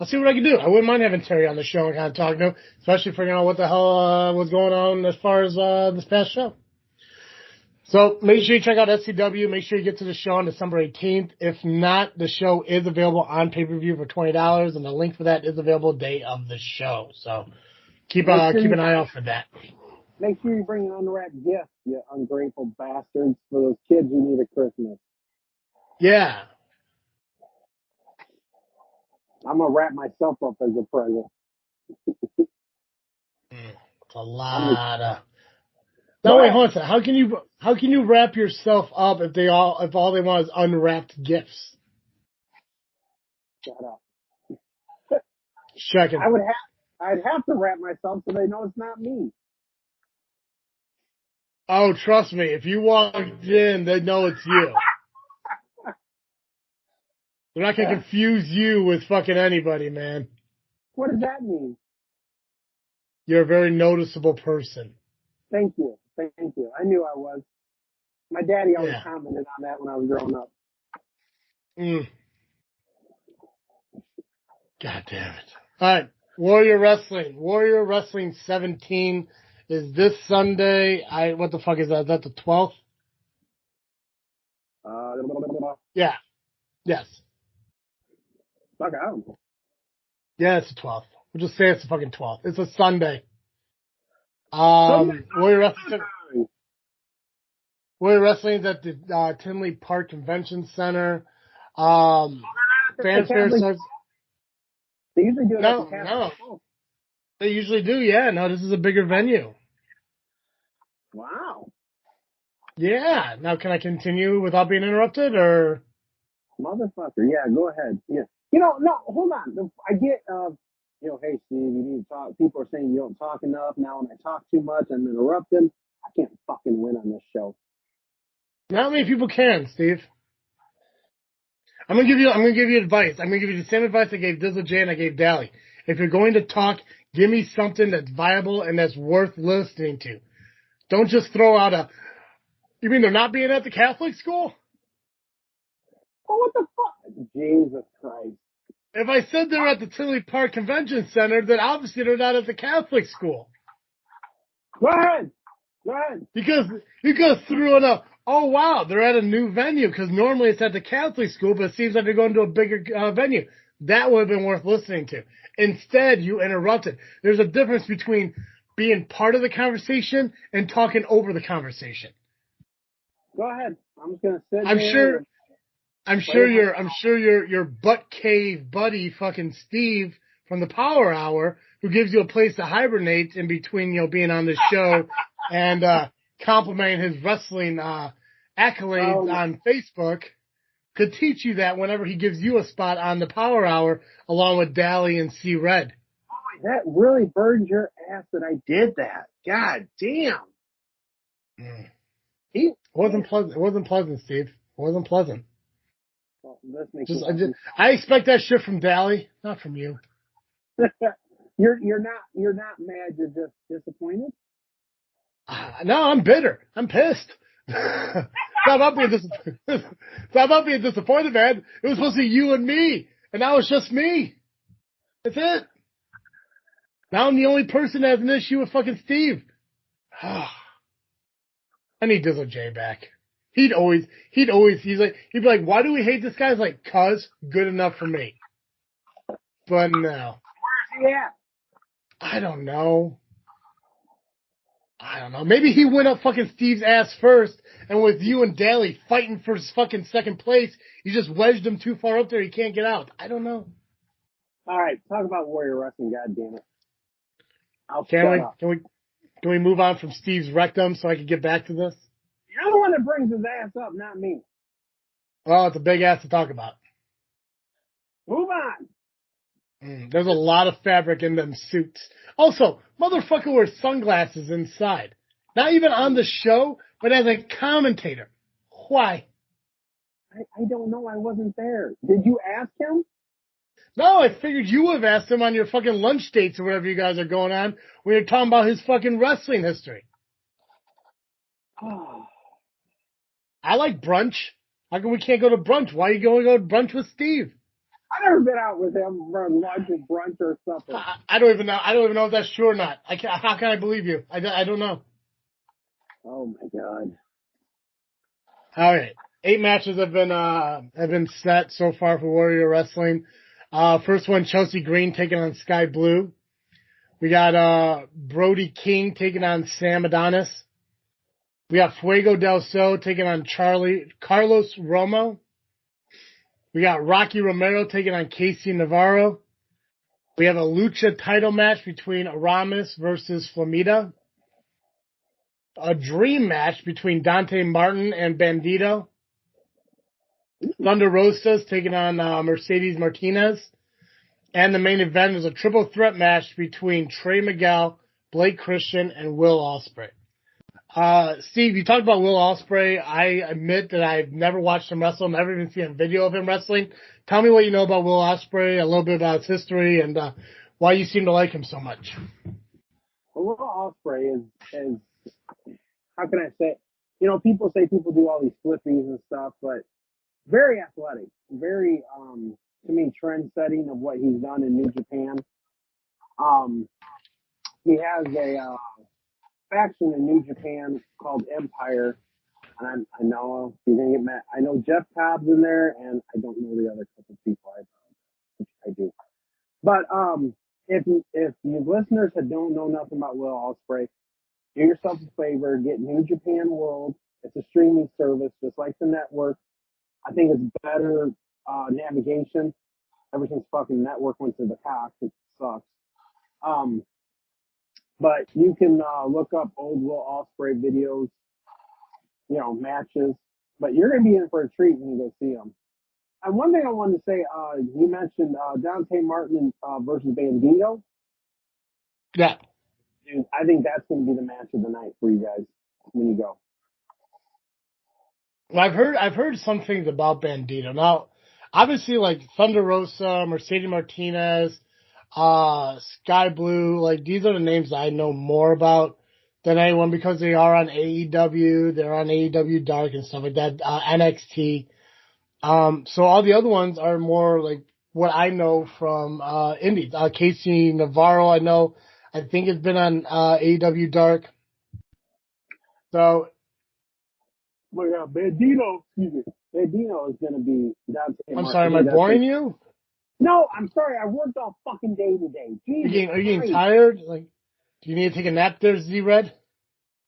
I'll see what I can do. I wouldn't mind having Terry on the show and kind of talking to him, especially figuring out what the hell was going on as far as this past show. So make sure you check out SCW. Make sure you get to the show on December 18th. If not, the show is available on pay-per-view for $20, and the link for that is available day of the show. So keep an eye out for that. Make sure you bring an unwrapped gift, you ungrateful bastards, for those kids who need a Christmas. Yeah. I'm going to wrap myself up as a present. It's a lot of... No, wait, hold on a second. How can you wrap yourself up if all they want is unwrapped gifts? Shut up. Checking. I'd have to wrap myself so they know it's not me. Oh, trust me, if you walked in, they'd know it's you. They're not going to confuse you with fucking anybody, man. What does that mean? You're a very noticeable person. Thank you. Thank you. I knew I was. My daddy always commented on that when I was growing up. God damn it. All right. Warrior Wrestling 17 is this Sunday. What the fuck is that? Is that the 12th? Yeah. Yes. Fuck, I don't know. Yeah, it's the 12th. We'll just say it's the fucking 12th. It's a Sunday. Warrior Wrestling's at the Tinley Park Convention Center. Fanfare starts. They usually do it at the No. Catholic. They usually do, yeah. No, this is a bigger venue. Wow. Yeah. Now, can I continue without being interrupted, or? Motherfucker. Yeah, go ahead. Yeah. You know, no, hold on. I get, hey, Steve, you need to talk. People are saying you don't talk enough. Now when I talk too much, I'm interrupted. I can't fucking win on this show. Not many people can, Steve. I'm gonna give you advice. I'm gonna give you the same advice I gave Dizzle J and I gave Dally. If you're going to talk, give me something that's viable and that's worth listening to. Don't just throw out you mean they're not being at the Catholic school? Oh, what the fuck? Jesus Christ. If I said they're at the Tinley Park Convention Center, then obviously they're not at the Catholic school. Go ahead. Because you guys threw in oh, wow, they're at a new venue because normally it's at the Catholic school, but it seems like they're going to a bigger venue. That would have been worth listening to. Instead, you interrupted. There's a difference between being part of the conversation and talking over the conversation. Go ahead. I'm just gonna sit. I'm sure your butt cave buddy, fucking Steve from the Power Hour, who gives you a place to hibernate in between, being on the show and complimenting his wrestling accolades on Facebook, could teach you that whenever he gives you a spot on the Power Hour, along with Dally and C Red. That really burned your ass that I did that. God damn. It wasn't pleasant. It wasn't pleasant, Steve. It wasn't pleasant. Well, this makes I expect that shit from Dally, not from you. You're not mad. You're just disappointed. No, I'm bitter. I'm pissed. It's not about being disappointed, man. It was supposed to be you and me, and now it's just me. That's it. Now I'm the only person that has an issue with fucking Steve. I need Dizzle J back. He'd be like, why do we hate this guy? He's like, 'cause good enough for me. But no. Where's he at? I don't know. Maybe he went up fucking Steve's ass first, and with you and Daly fighting for his fucking second place, you just wedged him too far up there. He can't get out. I don't know. All right, talk about Warrior Wrestling. God damn it. Can we move on from Steve's rectum so I can get back to this? You're the one that brings his ass up, not me. Well, it's a big ass to talk about. Move on. There's a lot of fabric in them suits. Also, motherfucker wears sunglasses inside. Not even on the show, but as a commentator. Why? I don't know. I wasn't there. Did you ask him? No, I figured you would have asked him on your fucking lunch dates or whatever you guys are going on when you're talking about his fucking wrestling history. I like brunch. How come we can't go to brunch? Why are you going to go to brunch with Steve? I've never been out with him for lunch or brunch or supper. I don't even know. I don't even know if that's true or not. How can I believe you? I don't know. Oh my God. All right. 8 matches have been set so far for Warrior Wrestling. First one, Chelsea Green taking on Sky Blue. We got Brody King taking on Sam Adonis. We got Fuego del Sol taking on Carlos Romo. We got Rocky Romero taking on Casey Navarro. We have a lucha title match between Aramis versus Flamita. A dream match between Dante Martin and Bandito. Thunder Rosa's taking on Mercedes Martinez. And the main event is a triple threat match between Trey Miguel, Blake Christian, and Will Ospreay. Steve, you talked about Will Ospreay. I admit that I've never watched him wrestle, never even seen a video of him wrestling. Tell me what you know about Will Ospreay, a little bit about his history, and why you seem to like him so much. Well, Will Ospreay is, how can I say, people say people do all these flippies and stuff, but very athletic, very, to me, trend setting of what he's done in New Japan. He has a faction in New Japan called Empire, and I know he's gonna get mad. I know Jeff Cobb's in there, and I don't know the other couple people I do. But if you listeners that don't know nothing about Will Ospreay, do yourself a favor, get New Japan World. It's a streaming service, just like the network. I think it's better navigation. Ever since fucking network went to the cock, it sucks. But you can look up old Will Ospreay videos, matches. But you're going to be in for a treat when you go see them. And one thing I wanted to say, you mentioned Dante Martin versus Bandito. Yeah. Dude, I think that's going to be the match of the night for you guys when you go. Well, I've heard some things about Bandito. Now, obviously, like Thunder Rosa, Mercedes Martinez, Sky Blue, like these are the names that I know more about than anyone because they are on AEW, they're on AEW Dark and stuff like that, NXT. So all the other ones are more like what I know from indies. Casey Navarro, I think it's been on AEW Dark. So Bandito, excuse me. Bandito is going to be Dante. I'm sorry, am I boring you? No, I'm sorry. I worked all fucking day today. Jesus, are you getting tired? Like, do you need to take a nap there, Z-Red?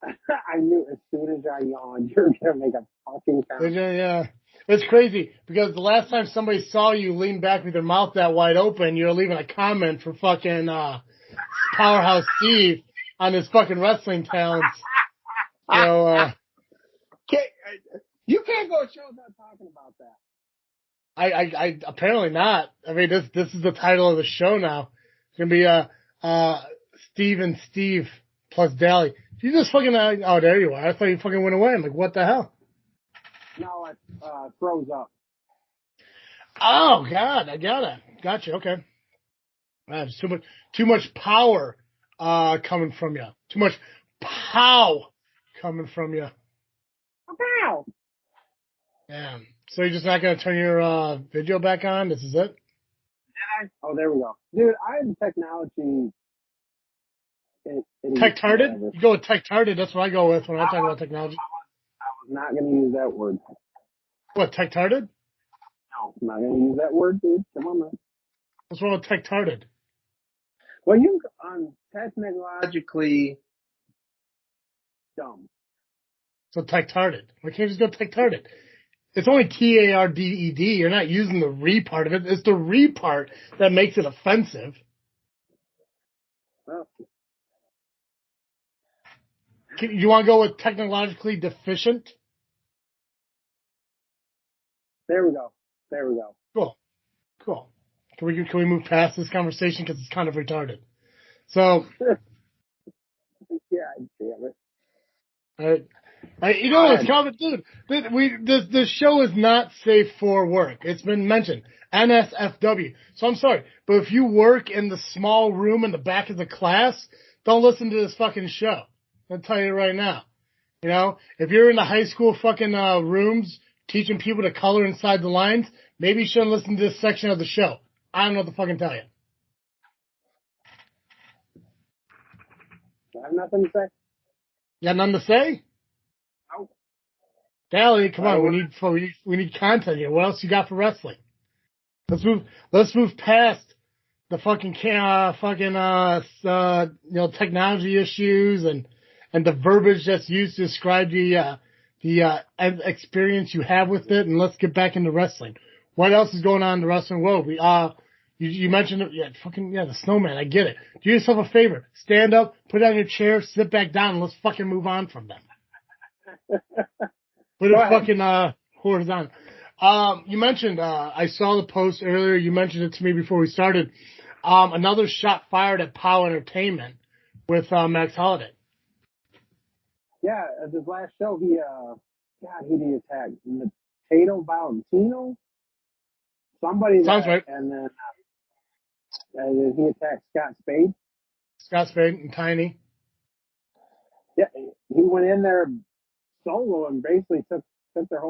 I knew as soon as I yawned, you're going to make a fucking comment. Yeah. It's crazy because the last time somebody saw you lean back with your mouth that wide open, you were leaving a comment for fucking Powerhouse Steve on his fucking wrestling talents. So, you can't go show without talking about that. I apparently not. I mean, this is the title of the show now. It's gonna be Steve and Steve plus Dally. You just fucking oh, there you are. I thought you fucking went away. I'm like, what the hell? No, it froze up. Oh God, I got it. Gotcha. Okay. There's too much power coming from you. Too much pow coming from you. Pow. Yeah. So you're just not gonna turn your video back on? This is it? Did I? Oh, there we go. Dude, I'm technology. Tech-tarded? You go with tech-tarded. That's what I go with when I talk about technology. I was not going to use that word. What, tech-tarded? No, I'm not going to use that word, dude. Come on, man. What's wrong with tech-tarded? Well, you technologically dumb. So tech-tarded. Why can't you just go tech-tarded? It's only T-A-R-D-E-D. You're not using the re part of it. It's the re part that makes it offensive. Well, You want to go with technologically deficient? There we go. Cool. Can we move past this conversation because it's kind of retarded? So. Yeah, damn it. All right. You know what's coming, dude? This show is not safe for work. It's been mentioned. NSFW. So I'm sorry, but if you work in the small room in the back of the class, don't listen to this fucking show. I'll tell you right now. You know, if you're in the high school fucking rooms teaching people to color inside the lines, maybe you shouldn't listen to this section of the show. I don't know what to fucking tell you. I have nothing to say. You got nothing to say? No. Dally, come on, we need content here. What else you got for wrestling? Let's move past the fucking technology issues and the verbiage that's used to describe the experience you have with it, and let's get back into wrestling. What else is going on in the wrestling world? You mentioned it, the snowman. I get it. Do yourself a favor. Stand up, put on your chair, sit back down, and let's fucking move on from them. Put it fucking horizontal. You mentioned I saw the post earlier. You mentioned it to me before we started. Another shot fired at POWW Entertainment with Max Holiday. Yeah, at his last show, who did he attack? Tato Valentino? Somebody. Sounds right. And then he attacked Scott Spade. Scott Spade and Tiny. Yeah, he went in there solo and basically took their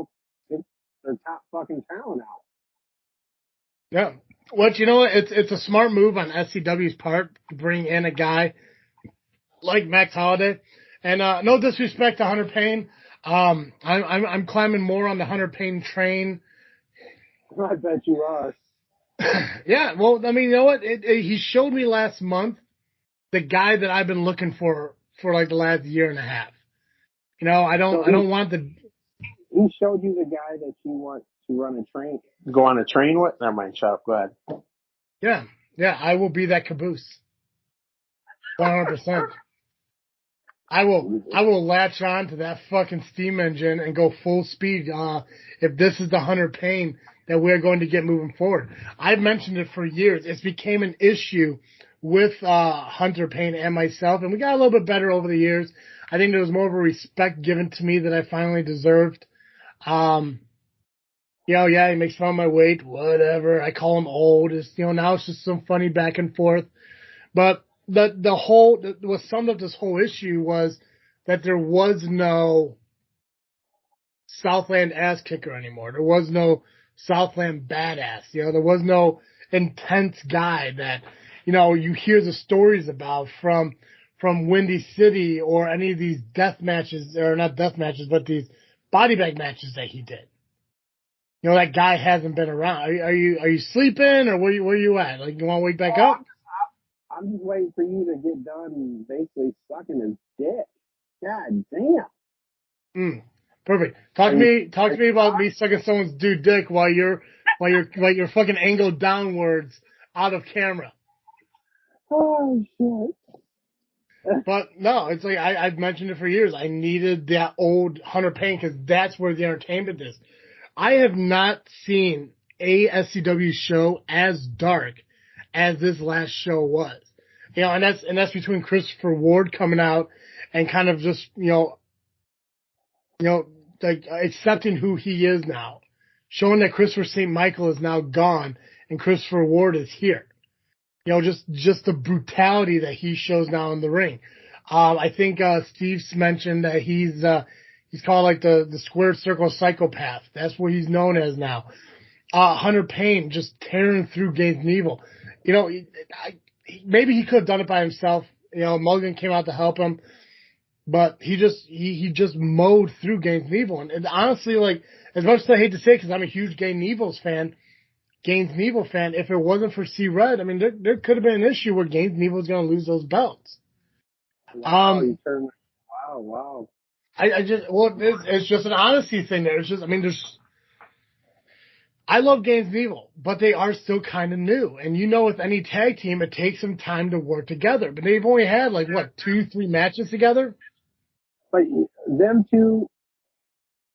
top fucking talent out. Yeah. What, you know what? It's a smart move on SCW's part to bring in a guy like Max Holiday. And no disrespect to Hunter Payne. I'm climbing more on the Hunter Payne train. I bet you are. Yeah, well, I mean, you know what? He showed me last month the guy that I've been looking for like the last year and a half. You know, I don't want the. He showed you the guy that you want to run a train, go on a train with. Never mind, shut up. Go ahead. Yeah, I will be that caboose. 100%. I will latch on to that fucking steam engine and go full speed. If this is the Hunter Payne that we're going to get moving forward, I've mentioned it for years. It's became an issue with Hunter Payne and myself, and we got a little bit better over the years. I think there was more of a respect given to me that I finally deserved. He makes fun of my weight, whatever. I call him old. Now it's just some funny back and forth. But what summed up this whole issue was that there was no Southland ass kicker anymore. There was no Southland badass. There was no intense guy that, you hear the stories about from Windy City or any of these death matches, or not death matches, but these body bag matches that he did. You know, that guy hasn't been around. Are you sleeping, or where you at? Like, you want to wake back up? I'm just waiting for you to get done basically sucking his dick. God damn. Perfect. Talk to me about me sucking someone's dude dick while you're fucking angled downwards out of camera. Oh shit. But no, it's like I've mentioned it for years. I needed that old Hunter Payne because that's where the entertainment is. I have not seen a SCW show as dark as this last show was. You know, and that's between Christopher Ward coming out and kind of just, you know, like accepting who he is now. Showing that Christopher St. Michael is now gone and Christopher Ward is here. You know, just the brutality that he shows now in the ring. I think Steve's mentioned that he's called like the square circle psychopath. That's what he's known as now. Hunter Payne just tearing through Gaines and Evil. You know, maybe he could have done it by himself. You know, Mulligan came out to help him, but he just mowed through Gaines and Evil. And honestly, like, as much as I hate to say it, because I'm a huge Gaines and Evil fan, if it wasn't for C-Red, I mean, there could have been an issue where Gaines and Evil was going to lose those belts. Wow, wow. It's just an honesty thing there. It's just, I mean, I love Gaines and Evil, but they are still kind of new. And you know, with any tag team, it takes some time to work together. But they've only had, like, what, 2-3 matches together? But them two,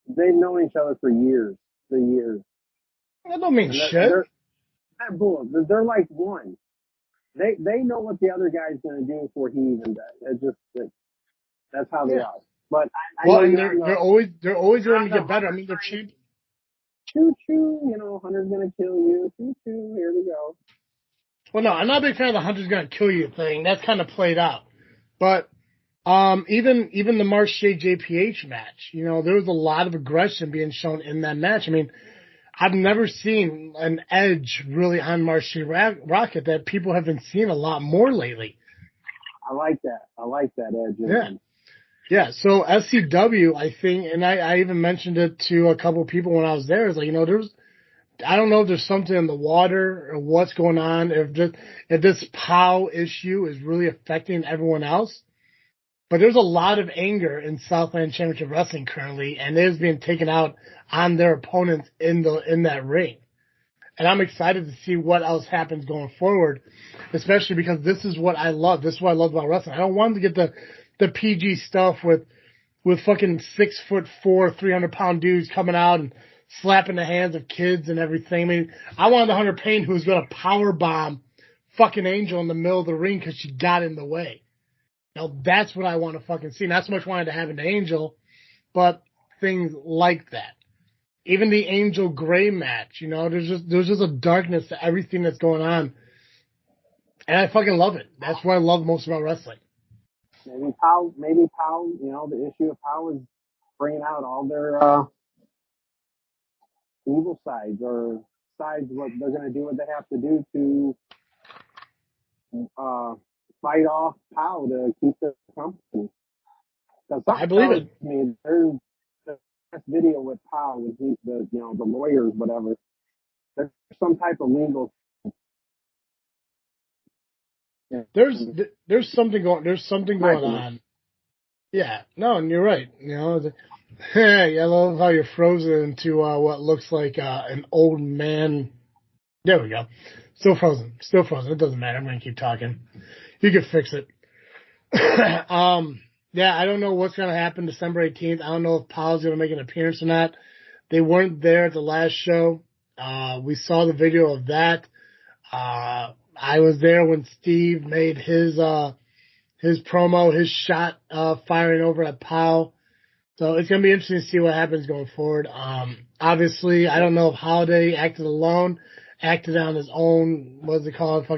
they've known each other for years. That don't mean shit. They're bull. They're like one. They know what the other guy's going to do before he even does. That's how they are. But they're always going to get better. I mean, they're cheap. Choo choo, you know, Hunter's gonna kill you. Choo choo, here we go. Well, no, I'm not a big fan of the Hunter's gonna kill you thing. That's kind of played out. But even the Marsh J JPH match, you know, there was a lot of aggression being shown in that match. I mean, I've never seen an edge really on Marsh J Rocket that people have been seeing a lot more lately. I like that edge. Yeah. Yeah, so SCW, I think, and I even mentioned it to a couple of people when I was there, is like, you know, I don't know if there's something in the water or what's going on, if this POW issue is really affecting everyone else. But there's a lot of anger in Southland Championship Wrestling currently, and it is being taken out on their opponents in that ring. And I'm excited to see what else happens going forward, especially because this is what I love. This is what I love about wrestling. I don't want to get the PG stuff with fucking 6'4", 300-pound dudes coming out and slapping the hands of kids and everything. I mean, I wanted the Hunter Payne who's going to power bomb fucking Angel in the middle of the ring because she got in the way. Now that's what I want to fucking see. Not so much wanted to have an Angel, but things like that. Even the Angel Gray match, you know, there's just a darkness to everything that's going on, and I fucking love it. That's what I love most about wrestling. Maybe POW, you know, the issue of POW is bringing out all their evil sides or sides what they're going to do what they have to do to fight off POW to keep the company. I believe it. I mean, there's the best video with POW with the lawyers, whatever. There's some type of legal. There's something going on. Yeah, no, and you're right. You know, I love how you're frozen into what looks like an old man. There we go. Still frozen. It doesn't matter. I'm gonna keep talking. You can fix it. Yeah, I don't know what's gonna happen December 18th. I don't know if POW's gonna make an appearance or not. They weren't there at the last show. We saw the video of that. I was there when Steve made his promo, his shot, firing over at POW. So it's going to be interesting to see what happens going forward. Obviously, I don't know if Holiday acted alone, acted on his own, what's it called, I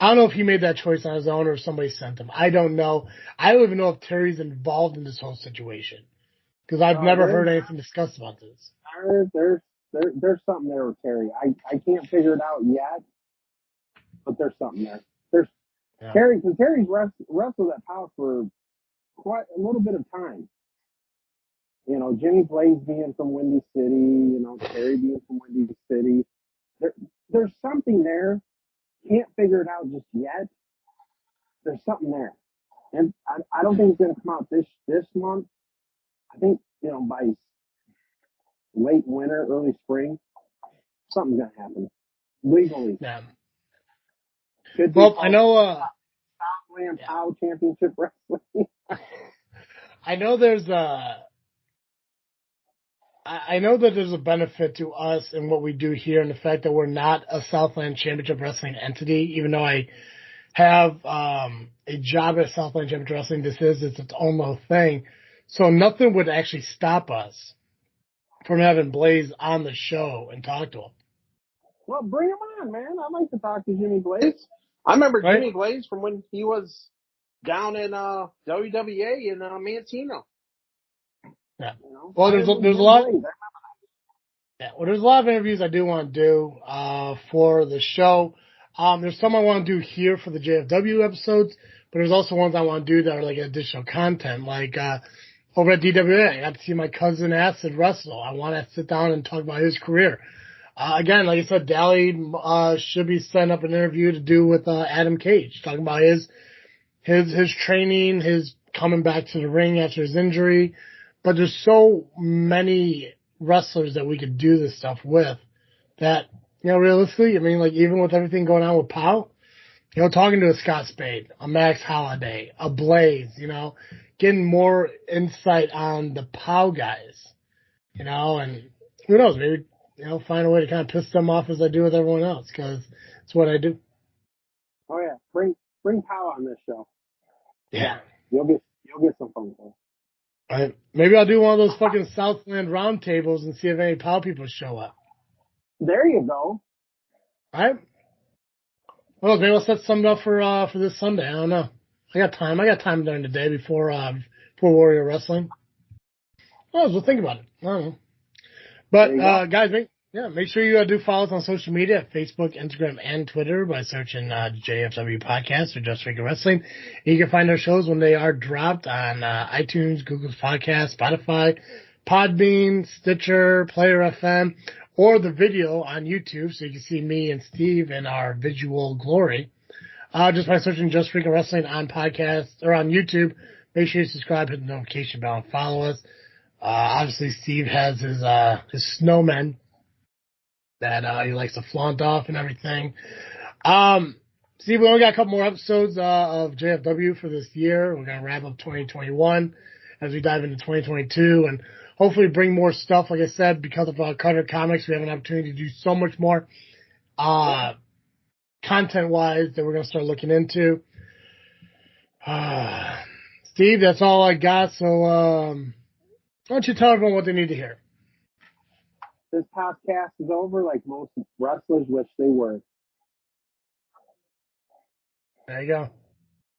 don't know if he made that choice on his own or if somebody sent him. I don't know. I don't even know if Terry's involved in this whole situation. Because I've never heard anything discussed about this. There's something there with Terry. I can't figure it out yet, but there's something there. Terry's wrestled at POW for quite a little bit of time. You know, Jimmy Blaze being from Windy City, you know, Terry being from Windy City. There's something there. Can't figure it out just yet. There's something there. And I don't think it's going to come out this month. I think, you know, by late winter, early spring, something's going to happen. Legally. Yeah. Well, I know, Southland POW Championship Wrestling. I know there's I know that there's a benefit to us in what we do here and the fact that we're not a Southland Championship Wrestling entity, even though I have a job at Southland Championship Wrestling. This is its own little thing. So nothing would actually stop us from having Blaze on the show and talk to him. Well, bring him on, man. I'd like to talk to Jimmy Blaze. I remember Jimmy Blaze from when he was down in WWA in Mantino. Yeah. You know, well, there's a lot. Yeah. Well, there's a lot of interviews I do want to do for the show. There's some I want to do here for the JFW episodes, but there's also ones I want to do that are like additional content. Like over at DWA, I got to see my cousin Acid wrestle. I want to sit down and talk about his career. Again, like I said, Dally should be setting up an interview to do with Adam Cage, talking about his training, his coming back to the ring after his injury. But there's so many wrestlers that we could do this stuff with that, you know, realistically, I mean, like even with everything going on with POW, you know, talking to a Scott Spade, a Max Holiday, a Blaze, you know, getting more insight on the POW guys, you know, and who knows, maybe, you know, find a way to kind of piss them off as I do with everyone else, because it's what I do. Oh yeah, bring POW on this show. Yeah. You'll get some phone calls. Right. Maybe I'll do one of those fucking Southland roundtables and see if any POW people show up. There you go. All right. Well, maybe I'll set something up for this Sunday. I don't know. I got time. During the day before Warrior Wrestling. Oh, we'll think about it. I don't know. But guys, make sure you do follow us on social media at Facebook, Instagram, and Twitter by searching JFW Podcast or Just Freakin Wrestling. You can find our shows when they are dropped on iTunes, Google's Podcast, Spotify, Podbean, Stitcher, Player FM, or the video on YouTube, so you can see me and Steve in our visual glory. Just by searching Just Freakin Wrestling on podcast or on YouTube. Make sure you subscribe, hit the notification bell, and follow us. Obviously, Steve has his snowmen that he likes to flaunt off and everything. Steve, we only got a couple more episodes of JFW for this year. We're going to wrap up 2021 as we dive into 2022 and hopefully bring more stuff. Like I said, because of Carter Comics, we have an opportunity to do so much more content-wise that we're going to start looking into. Steve, that's all I got. So why don't you tell everyone what they need to hear? This podcast is over like most wrestlers wish they were. There you go.